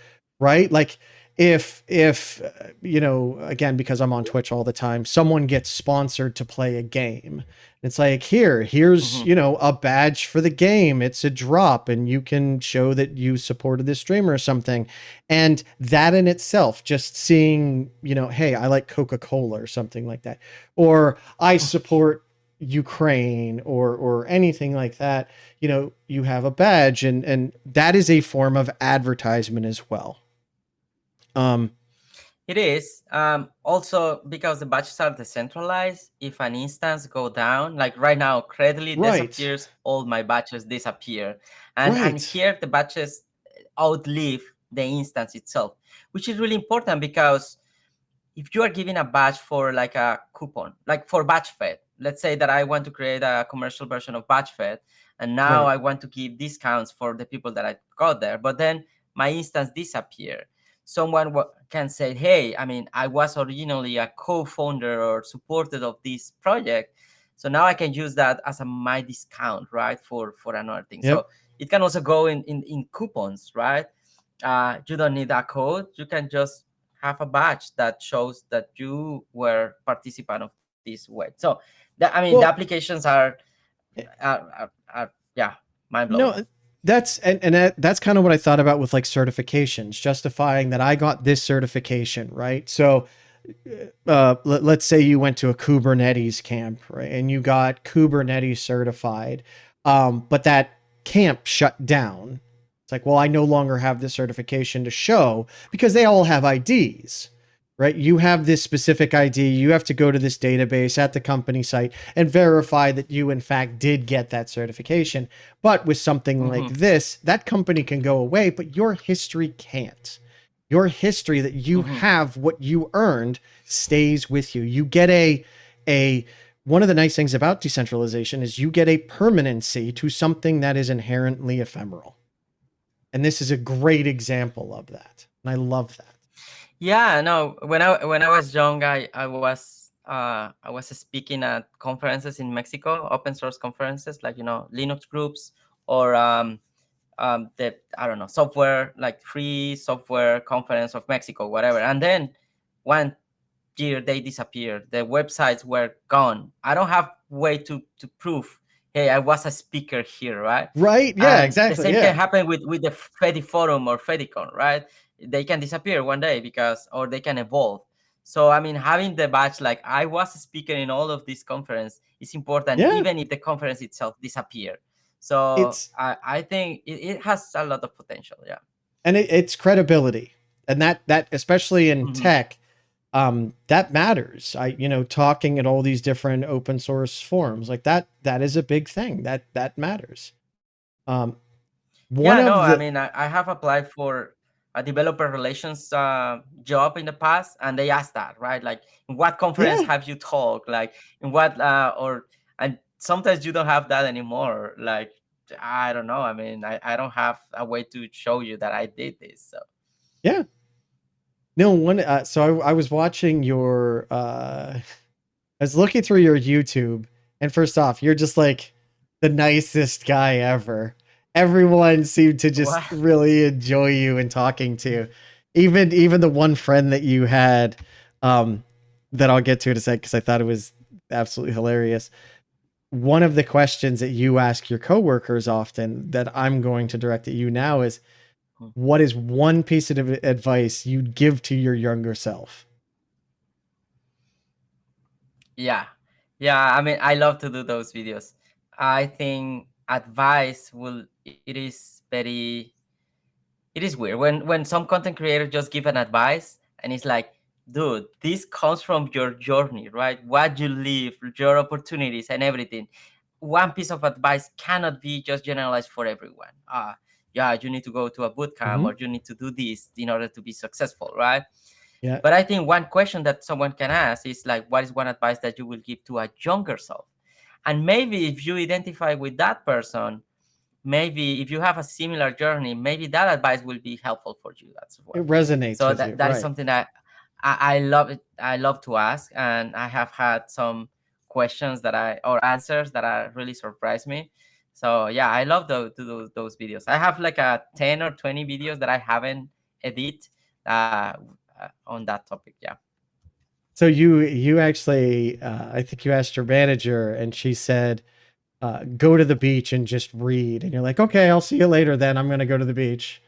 right? Like if again, because I'm on Twitch all the time, someone gets sponsored to play a game. It's like, here's, Mhm. a badge for the game. It's a drop and you can show that you supported this streamer or something. And that in itself, just seeing, hey, I like Coca-Cola or something like that, or I support Ukraine or anything like that, you have a badge, and that is a form of advertisement as well. Um It is. Also, because the batches are decentralized, if an instance go down, like right now, Credly Right. disappears, all my batches disappear. And Right. here the batches outlive the instance itself, which is really important because if you are giving a batch for like a coupon, like for batch fed, let's say that I want to create a commercial version of batch fed, and now Right. I want to give discounts for the people that I got there, but then my instance disappear. Someone can say, hey, I mean, I was originally a co-founder or supporter of this project, so now I can use that as my discount, right, for another thing. Yep. So it can also go in coupons, right? You don't need a code. You can just have a badge that shows that you were participant of this web. So, I mean, the Well, applications are yeah, mind blowing. no, that's kind of what I thought about with like certifications, justifying that I got this certification, right? So let's say you went to a Kubernetes camp, right, and you got Kubernetes certified, but that camp shut down. It's like, well, I no longer have this certification to show because they all have IDs, right? You have this specific ID. You have to go to this database at the company site and verify that you, in fact, did get that certification. But with something like Mm-hmm. this, that company can go away, but your history can't. Your history that you Mm-hmm. have, what you earned, stays with you. You get a one of the nice things about decentralization is you get a permanency to something that is inherently ephemeral. And this is a great example of that. And I love that. Yeah, no. When I was young, I was speaking at conferences in Mexico, open source conferences, like Linux groups or the I don't know software like free software conference of Mexico, whatever. And then one year they disappeared. The websites were gone. I don't have way to prove, hey, I was a speaker here, right? Right? Yeah, And the exactly. same can Yeah. happen with the Fedi forum or Fedicon, right? They can disappear one day or they can evolve. So I mean, having the badge like I was a speaker in all of these conference is important, Yeah. even if the conference itself disappear. So It's I think it has a lot of potential. Yeah. and it's credibility. And that especially in Hmm. tech, that matters. Talking at all these different open source forums, like that is a big thing. That matters. Um, one Yeah, no, of I the mean, I have applied for a developer relations job in the past, and they asked that, right? Like, in what conference yeah, have you talked? Like, in what, and sometimes you don't have that anymore. Like, I don't know. I mean, I don't have a way to show you that I did this. So, yeah. No one. So I was watching your. I was looking through your YouTube, and first off, you're just like the nicest guy ever. Everyone seemed to just what? really enjoy you and talking to. Even the one friend that you had, that I'll get to in a sec because I thought it was absolutely hilarious. One of the questions that you ask your coworkers often that I'm going to direct at you now is, what is one piece of advice you'd give to your younger self? Yeah. Yeah. I mean, I love to do those videos. I think advice it is weird when some content creators just give an advice and it's like, dude, this comes from your journey, right? What you live, your opportunities and everything. One piece of advice cannot be just generalized for everyone. Yeah, you need to go to a boot camp Mm-hmm. or you need to do this in order to be successful, right? Yeah. But I think one question that someone can ask is like, what is one advice that you will give to a younger self? And maybe if you identify with that person, maybe if you have a similar journey, maybe that advice will be helpful for you as It well. resonates So with that you, that is right? something that I love it. I love to ask, and I have had some questions or answers that are really surprised me. So yeah, I love to do those videos. I have like a 10 or 20 videos that I haven't edit on that topic. Yeah. So you actually, I think you asked your manager, and she said, "Go to the beach and just read." And you're like, "Okay, I'll see you later. Then I'm gonna go to the beach."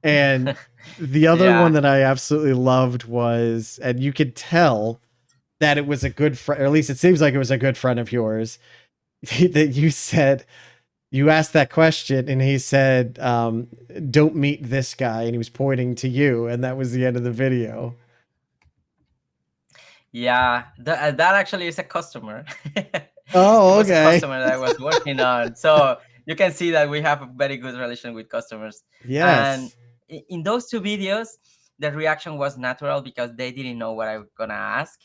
And the other one Yeah. that I absolutely loved was, and you could tell that it was a good friend, or at least it seems like it was a good friend of yours. That you said you asked that question, and he said, "Don't meet this guy," and he was pointing to you, and that was the end of the video. Yeah, that actually is a customer. It Oh, was a okay. customer that I was working on. So you can see that we have a very good relation with customers. And Yes. in those two videos, the reaction was natural because they didn't know what I was gonna ask.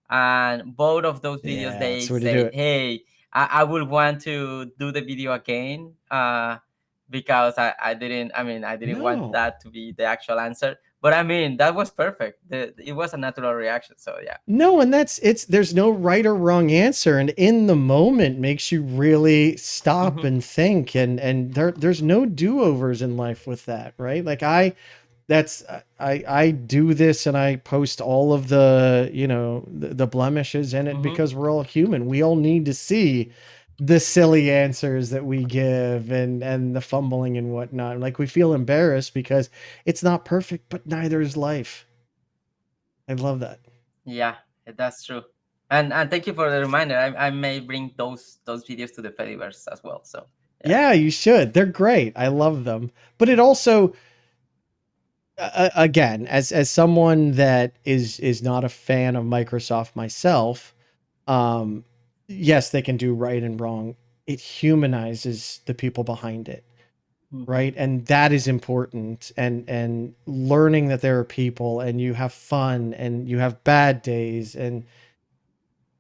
And both of those videos, Yeah, that's they the way to do said, it. "Hey, I would want to do the video again." Because I didn't. I mean, I didn't want No. that to be the actual answer. But I mean, that was perfect. It was a natural reaction. So yeah. No, and there's no right or wrong answer, and in the moment makes you really stop Hmm. and think, and there's no do-overs in life with that, right? Like that's I do this and I post all of the, the blemishes in it Hmm. because we're all human. We all need to see the silly answers that we give and the fumbling and whatnot. Like we feel embarrassed because it's not perfect, but neither is life. I love that. Yeah, that's true. And thank you for the reminder. I may bring those videos to the Fediverse as well. So yeah. Yeah, you should. They're great. I love them. But it also, again, as someone that is not a fan of Microsoft myself, um, yes, they can do right and wrong. It humanizes the people behind it, Hmm. right? And that is important. And learning that there are people and you have fun and you have bad days and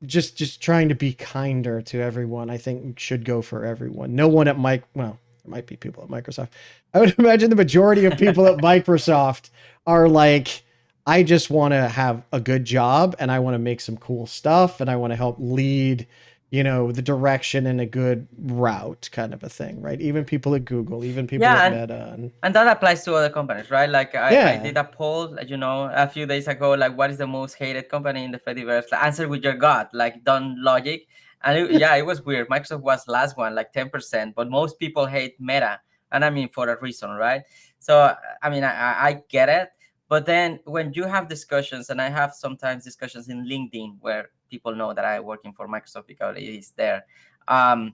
just trying to be kinder to everyone, I think should go for everyone. No one at Mike, well, there might be people at Microsoft. I would imagine the majority of people at Microsoft are like, I just want to have a good job and I want to make some cool stuff and I want to help lead, the direction in a good route, kind of a thing, right? Even people at Google, even people at Yeah, Meta, and and that applies to other companies, right? Like I yeah, did a poll, a few days ago, like what is the most hated company in the Fediverse? Like, answer with your gut, like done logic. And yeah, it was weird. Microsoft was last one, like 10%, but most people hate Meta, and I mean for a reason, right? So I mean, I get it, but then when you have discussions, and I have sometimes discussions in LinkedIn where people know that I working for Microsoft because it is there. Um,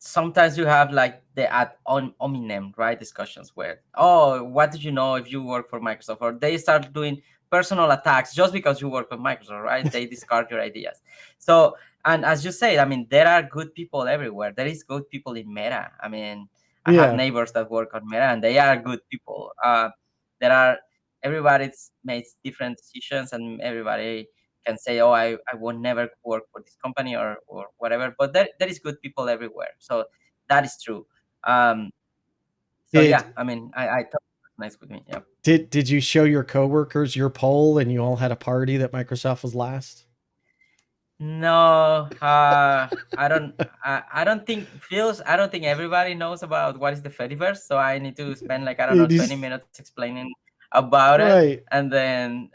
Sometimes you have like the ad on hominem, right, discussions where, oh, what did you know if you work for Microsoft, or they start doing personal attacks just because you work with Microsoft, right? They discard your ideas. So, and as you say, I mean, there are good people everywhere. There is good people in Meta. I mean, I have yeah. neighbors that work on Meta and they are good people. There are, everybody's makes different decisions, and everybody can say, oh, I will never work for this company, or whatever. But there is good people everywhere. So that is true. Um, so yeah, Did I mean, I thought it was nice with me. Yeah. did you show your coworkers your poll and you all had a party that Microsoft was last? No, I don't think feels. I don't think everybody knows about what is the Fediverse. So I need to spend like, I don't know, It 20 minutes explaining about it, right. and then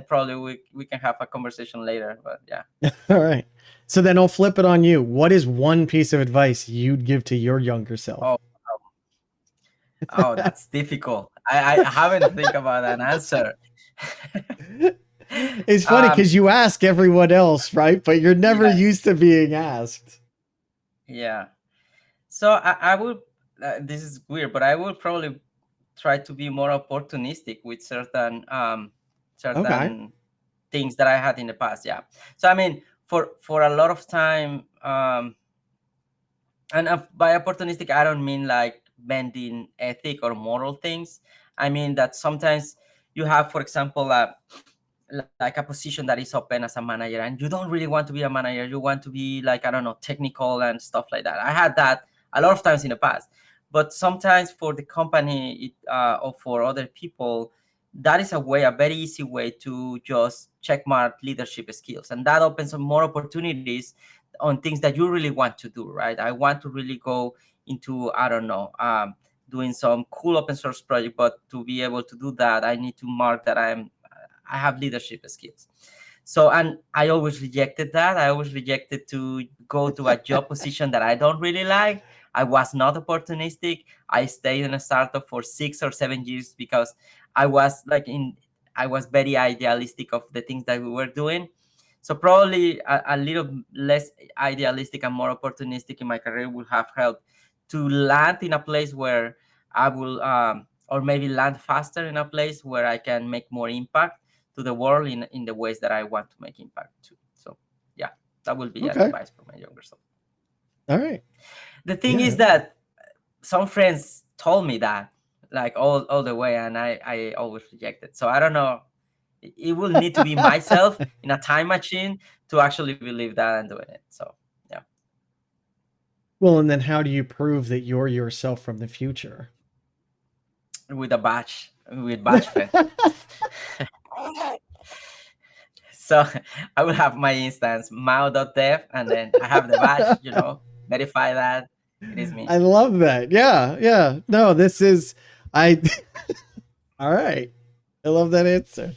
probably we can have a conversation later. But yeah. All right. So then I'll flip it on you. What is one piece of advice you'd give to your younger self? Oh, oh, that's difficult. I haven't think about an answer. It's funny um, because you ask everyone else, right? But you're never yeah, used to being asked. yeah. So I would. This is weird, but I would probably try to be more opportunistic with Okay. certain things that I had in the past. Yeah. So I mean, for a lot of time, and by opportunistic, I don't mean like bending ethic or moral things. I mean that sometimes you have, for example, like a position that is open as a manager, and you don't really want to be a manager. You want to be like, I don't know, technical and stuff like that. I had that a lot of times in the past, but sometimes for the company, or for other people, that is a very easy way to just check mark leadership skills, and that opens up more opportunities on things that you really want to do, right? I want to really go into, I don't know, doing some cool open source project, but to be able to do that, I need to mark that I have leadership skills. So, and I always rejected that. I always rejected to go to a job position that I don't really like. I was not opportunistic. I stayed in a startup for 6 or 7 years because I was like I was very idealistic of the things that we were doing. So probably a little less idealistic and more opportunistic in my career would have helped to land in a place where I will, or maybe land faster in a place where I can make more impact, to the world in the ways that I want to make impact too. So yeah, that will be an Okay. advice for my younger self. All right. The thing Yeah. is that some friends told me that like all the way, and I always rejected. So I don't know. It will need to be myself in a time machine to actually believe that and doing it. So yeah. Well, and then how do you prove that you're yourself from the future? With a batch, with batch fed. So I will have my instance Mao.dev, and then I have the batch, verify that it is me. I love that. Yeah, yeah. No, this is I all right. I love that answer.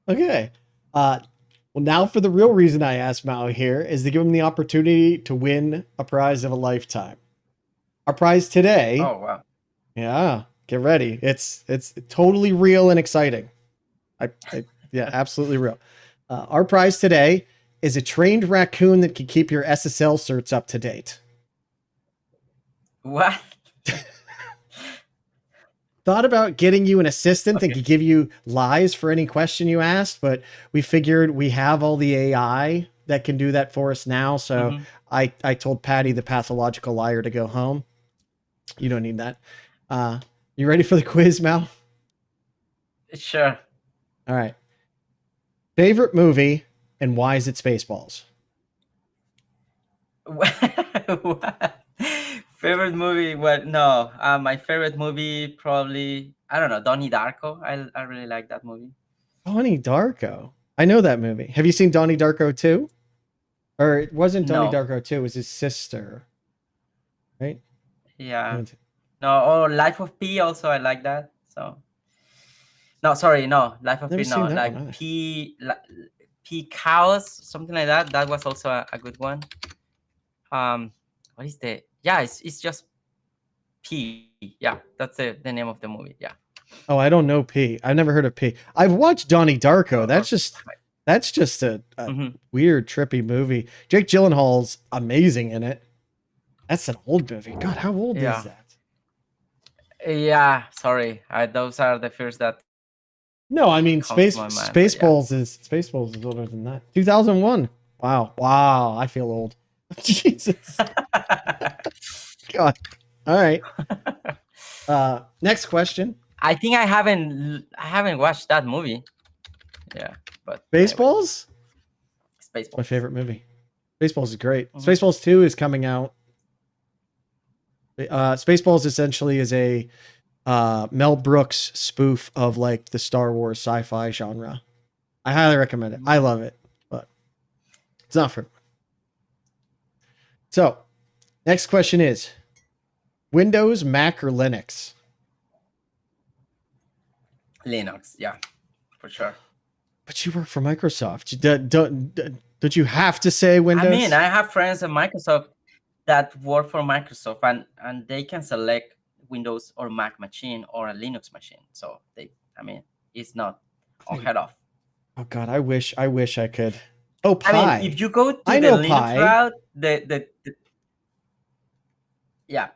Okay. Well, now for the real reason I asked Mao here is to give him the opportunity to win a prize of a lifetime. Our prize today. Oh wow. Yeah, get ready. It's totally real and exciting. Yeah, absolutely real. Our prize today is a trained raccoon that can keep your SSL certs up to date. What? Thought about getting you an assistant that Okay. could give you lies for any question you asked, but we figured we have all the AI that can do that for us now. So I told Patty, the pathological liar, to go home. You don't need that. You ready for the quiz, Mal? Sure. All right. Favorite movie and why is it Spaceballs? What? Favorite movie? Well, no. My favorite movie probably, I don't know, Donnie Darko. I really like that movie. Donnie Darko. I know that movie. Have you seen Donnie Darko 2? Or it wasn't Donnie No. Darko 2, it was his sister. Right? Yeah. No, or Life of P also, I like that. So no, sorry, no, Life of Never P, seen no, that like one either. P Chaos, something like that. That was also a good one. What is the? Yeah, it's just P. Yeah, that's the name of the movie. Yeah. Oh, I don't know P. I've never heard of P. I've watched Donnie Darko. That's just a weird, trippy movie. Jake Gyllenhaal's amazing in it. That's an old movie. God, how old is that? Yeah, sorry. Those are the first that. No, I mean comes to my mind, but yeah. Spaceballs is older than that. 2001. Wow. I feel old. Jesus. God. All right. Next question. I think I haven't watched that movie. Yeah, but Spaceballs? Anyway. Spaceballs. My favorite movie. Spaceballs is great. Spaceballs 2 is coming out. Spaceballs essentially is a Mel Brooks spoof of like the Star Wars sci-fi genre. I highly recommend it. I love it, but it's not for me. So, next question is Windows, Mac, or Linux? Linux, yeah, for sure. But you work for Microsoft. Don't you have to say Windows? I mean, I have friends at Microsoft that work for Microsoft, and they can select Windows or Mac machine or a Linux machine. So it's not unheard of. Oh God, I wish I could. Oh, Pi. I mean, if you go to the Linux route,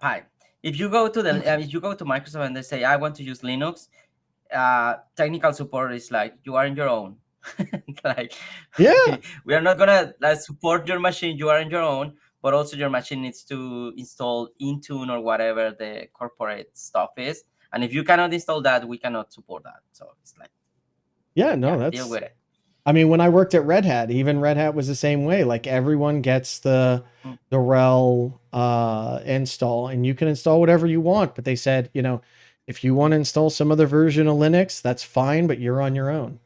Pi. If you go to if you go to Microsoft and they say I want to use Linux, technical support is like you are on your own. Like, yeah, we are not gonna support your machine. You are on your own, but also your machine needs to install Intune or whatever the corporate stuff is. And if you cannot install that, we cannot support that. So it's like, that's deal with it. I mean, when I worked at Red Hat, even Red Hat was the same way. Like everyone gets the RHEL install, and you can install whatever you want. But they said, if you want to install some other version of Linux, that's fine, but you're on your own.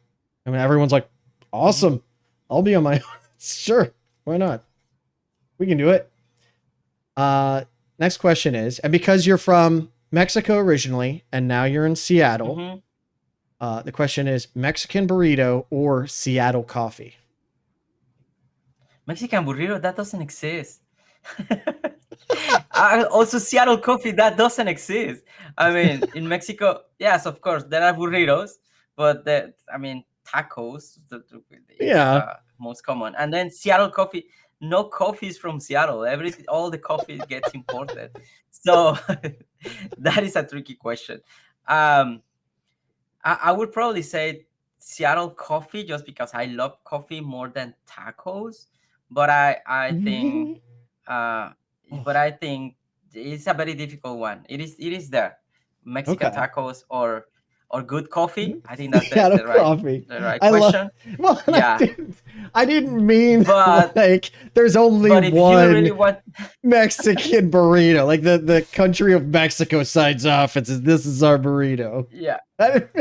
I mean, everyone's like, awesome. I'll be on my own. Sure. Why not? We can do it. Next question is, and because you're from Mexico originally, and now you're in Seattle, the question is Mexican burrito or Seattle coffee? Mexican burrito, that doesn't exist. Also, Seattle coffee, that doesn't exist. I mean, in Mexico, yes, of course, there are burritos, but tacos is most common. And then Seattle coffee, no coffee is from Seattle. All the coffee gets imported. So that is a tricky question. I would probably say Seattle coffee just because I love coffee more than tacos. But I think uh Oh, but I think it's a very difficult one. It is the Mexican okay. tacos or good coffee. I think that's Seattle the right coffee. the right I love. question. Well, Yeah. I didn't mean But like there's only but if you really one want Mexican burrito. Like the country of Mexico signs off and says, "This is our burrito." yeah.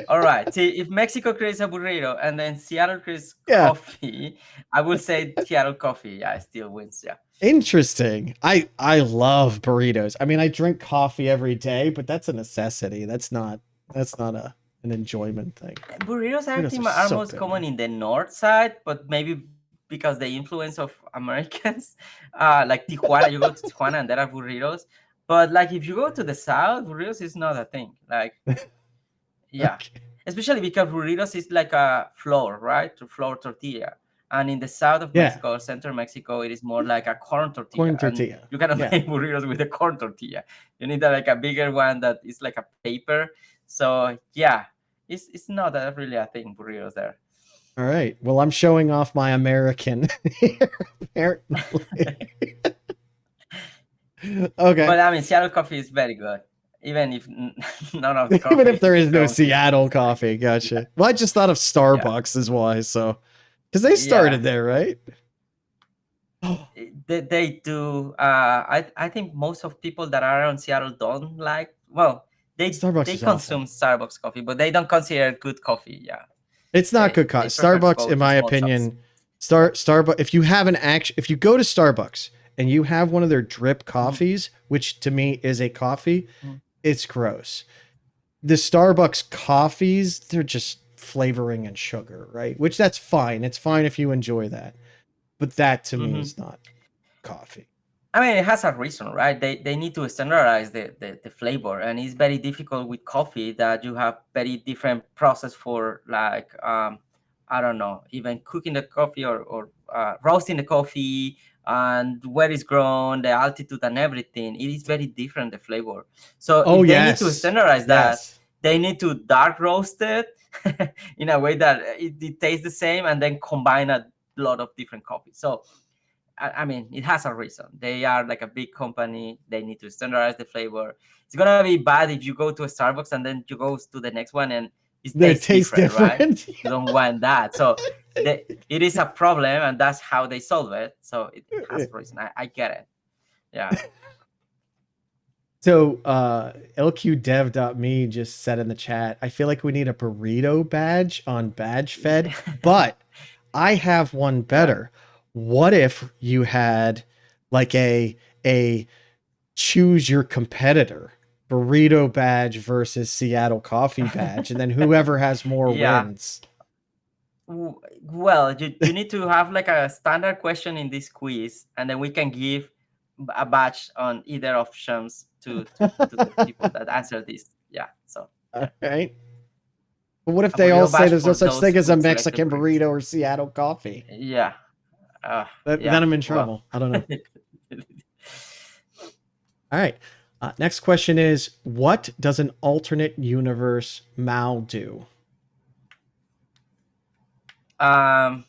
All right. See, if Mexico creates a burrito and then Seattle creates Yeah, coffee, I would say Seattle coffee. Yeah, still wins. Yeah. interesting. I love burritos. I mean, I drink coffee every day, but that's a necessity. That's not a an enjoyment thing. Burritos I Burritos are think are so most good, common man. in the north side, but maybe because the influence of Americans, like Tijuana, you go to Tijuana and there are burritos. But like if you go to the south, burritos is not a thing. Like yeah, Okay. especially because burritos is like a flour, right? To flour tortilla. And in the south of Yeah, Mexico, central Mexico, it is more like a corn tortilla. corn And tortilla. you cannot Yeah. make burritos with a corn tortilla. You need like a bigger one that is like a paper. So yeah, it's not really a thing, burritos there. All right. Well, I'm showing off my American here, apparently. Okay. But I mean, Seattle coffee is very good, even if none of the Even if coffee there is no comes here. Seattle coffee, Yeah, gotcha. Well, I just thought of yeah, Starbucks as why, so because they yeah. started there, right? Oh, They do. I think most of people that are around Seattle don't like. Well, Starbucks they is awesome. consume Starbucks coffee, but they don't consider it good coffee. Yeah, It's not they good coffee. they prefer to Starbucks, go in to my small shops. opinion, Starbucks. If you have an action, if you go to Starbucks and you have one of their drip Mhm, coffees, which to me is a coffee, mhm. it's gross. The Starbucks coffees, they're just flavoring and sugar, right? Which that's fine. It's fine if you enjoy that. But that to me Mhm. is not coffee. I mean, it has a reason, right? They need to standardize the flavor, and it's very difficult with coffee that you have very different process for like I don't know, even cooking the coffee or roasting the coffee and where it's grown, the altitude and everything. It is very different the flavor. So Oh if they need to yes. standardize that, Yes. they need to dark roast it in a way that it tastes the same, and then combine a lot of different coffees. So I mean, it has a reason. They are like a big company. They need to standardize the flavor. It's gonna be bad if you go to a Starbucks and then you go to the next one and it They tastes taste different, right? different. You don't want that. So it is a problem, and that's how they solve it. So it has a reason. I get it. Yeah. So lqdev.me just said in the chat, I feel like we need a burrito badge on Badge Fed, but I have one Yeah. better. What if you had like a choose your competitor burrito badge versus Seattle coffee badge, and then whoever has more Yeah. wins? Well, you need to have like a standard question in this quiz, and then we can give a badge on either options to the people that answer this. Yeah. So All yeah, right. But what if a they all burrito say badge there's no for such those thing as a with selected Mexican drinks. burrito or Seattle coffee? Yeah. Then Yeah. I'm in Well. trouble. I don't know. All right. Next question is, what does an alternate universe Mao do? I'm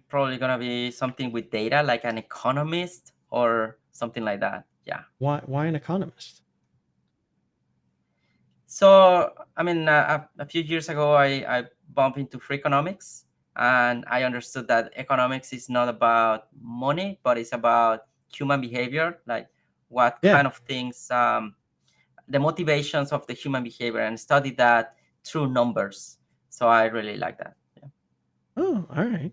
probably gonna be something with data, like an economist or something like that. Yeah. Why an economist? So, I mean, a few years ago, I bumped into free economics, and I understood that economics is not about money, but it's about human behavior, like what Yeah. kind of things, the motivations of the human behavior, and study that through numbers. So I really like that. Yeah. Oh, all right.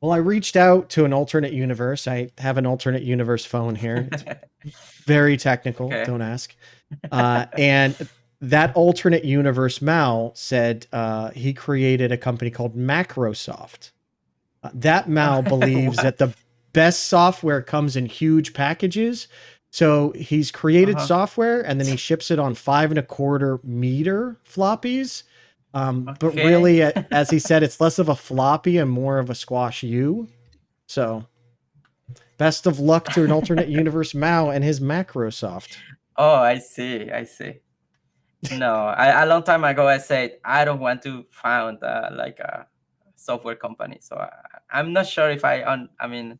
Well, I reached out to an alternate universe. I have an alternate universe phone here. It's very technical. Okay. Don't ask. And that alternate universe Mao said he created a company called Microsoft. That Mao believes that What? the best software comes in huge packages. So he's created Uh-huh. software and then he ships it on 5.25 meter floppies. But Okay. really, as he said, it's less of a floppy and more of a squash U. So best of luck to an alternate universe Mao and his Microsoft. Oh, I see. I see. No, a long time ago I said I don't want to found like a software company. So I'm not sure if I mean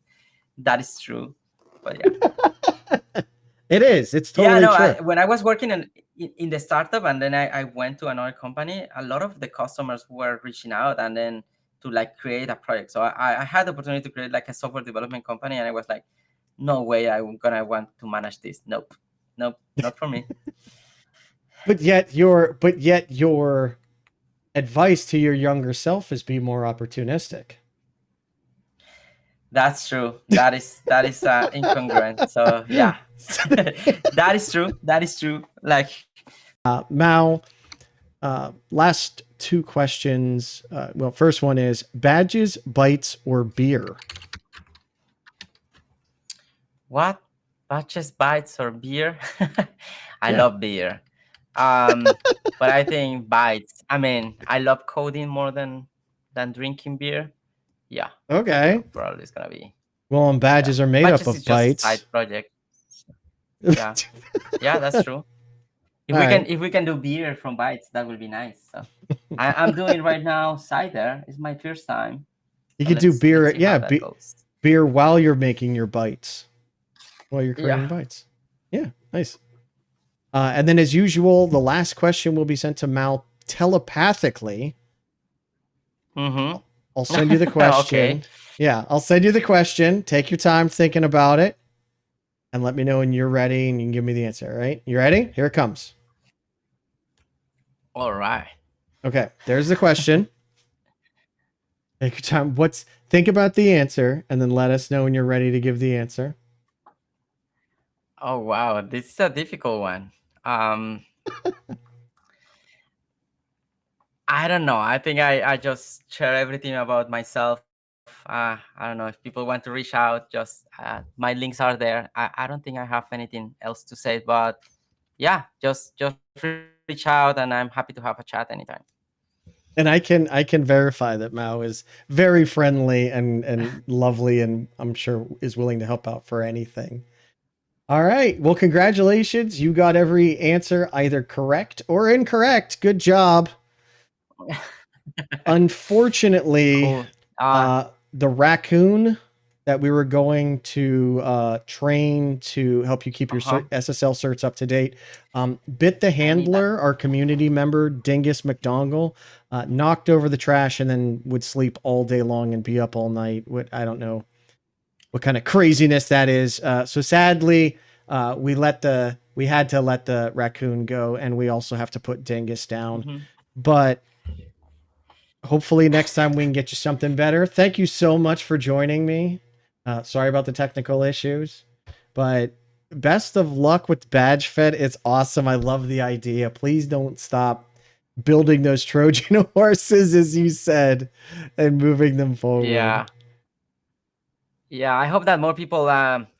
that is true, but yeah. It is. It's Yeah, totally no. true. When I was working in the startup, and then I went to another company, a lot of the customers were reaching out, and then to like create a project. So I had the opportunity to create like a software development company, and I was like, no way, I'm gonna want to manage this. Nope, nope, not for me. But yet your advice to your younger self is be more opportunistic. That's true. That is incongruent. So yeah, that is true. That is true. Like, Mao, last two questions. Well, first one is badges, bites, or beer? what? Batches, bites, or beer? I Yeah. love beer. But I think bites. I mean, I love coding more than drinking beer. Yeah, Okay. probably it's gonna be. Well, and Yeah, badges are made up batches of is just a bites. side project. All Yeah, yeah, that's true. right. If we can do beer from bites, that would be nice. So I'm doing right now cider. It's my first time. You So could do let's beer. see Yeah, how that goes. beer while you're making your bites, while you're Yeah. creating bites. Yeah, nice. And then, as usual, the last question will be sent to Mal telepathically. Mm-hmm. I'll send you the question. Okay. Yeah, I'll send you the question. Take your time thinking about it and let me know when you're ready and you can give me the answer. All right. You ready? Here it comes. All right. Okay. There's the question. Take your time. Think about the answer and then let us know when you're ready to give the answer. Oh wow, this is a difficult one. Um, I don't know. I think I just share everything about myself. I don't know if people want to reach out. Just my links are there. I don't think I have anything else to say, but yeah, just reach out, and I'm happy to have a chat anytime. And I can verify that Mao is very friendly and lovely and I'm sure is willing to help out for anything. All right. Well, congratulations. You got every answer either correct or incorrect. Good job. Unfortunately, Cool. Uh, the raccoon that we were going to train to help you keep your uh-huh. SSL certs up to date bit the I need that. handler, our community member, Dingus McDongle, knocked over the trash and then would sleep all day long and be up all night. I don't know what kind of craziness that is. So sadly, we had to let the raccoon go, and we also have to put Dingus down. Mhm. But hopefully next time we can get you something better. Thank you so much for joining me. Sorry about the technical issues, but best of luck with Badge Fed. It's awesome. I love the idea. Please don't stop building those Trojan horses, as you said, and moving them forward. Yeah. Yeah, I hope that more people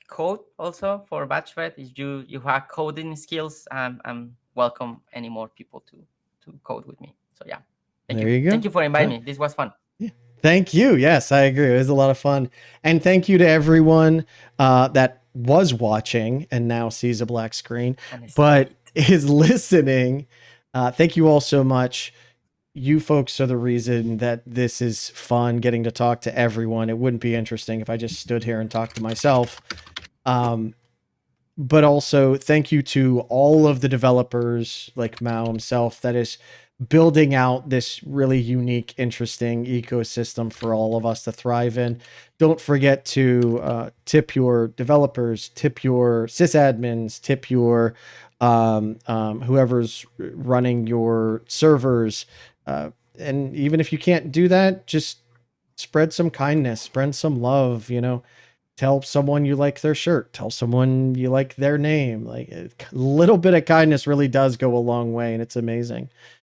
code also for BatchFed. If you have coding skills, I'm welcome any more people to code with me. So yeah, There you go. Thank you for inviting me. This was fun. Yeah. Thank you. Yes, I agree. It was a lot of fun. And thank you to everyone that was watching and now sees a black screen, but is listening. Thank you all so much. You folks are the reason that this is fun, getting to talk to everyone. It wouldn't be interesting if I just stood here and talked to myself. But also thank you to all of the developers like Mao himself that is building out this really unique, interesting ecosystem for all of us to thrive in. Don't forget to tip your developers, tip your sysadmins, tip your whoever's running your servers. And even if you can't do that, just spread some kindness, spread some love, tell someone you like their shirt, tell someone you like their name. Like a little bit of kindness really does go a long way, and it's amazing.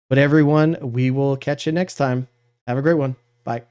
But everyone, we will catch you next time. Have a great one. Bye.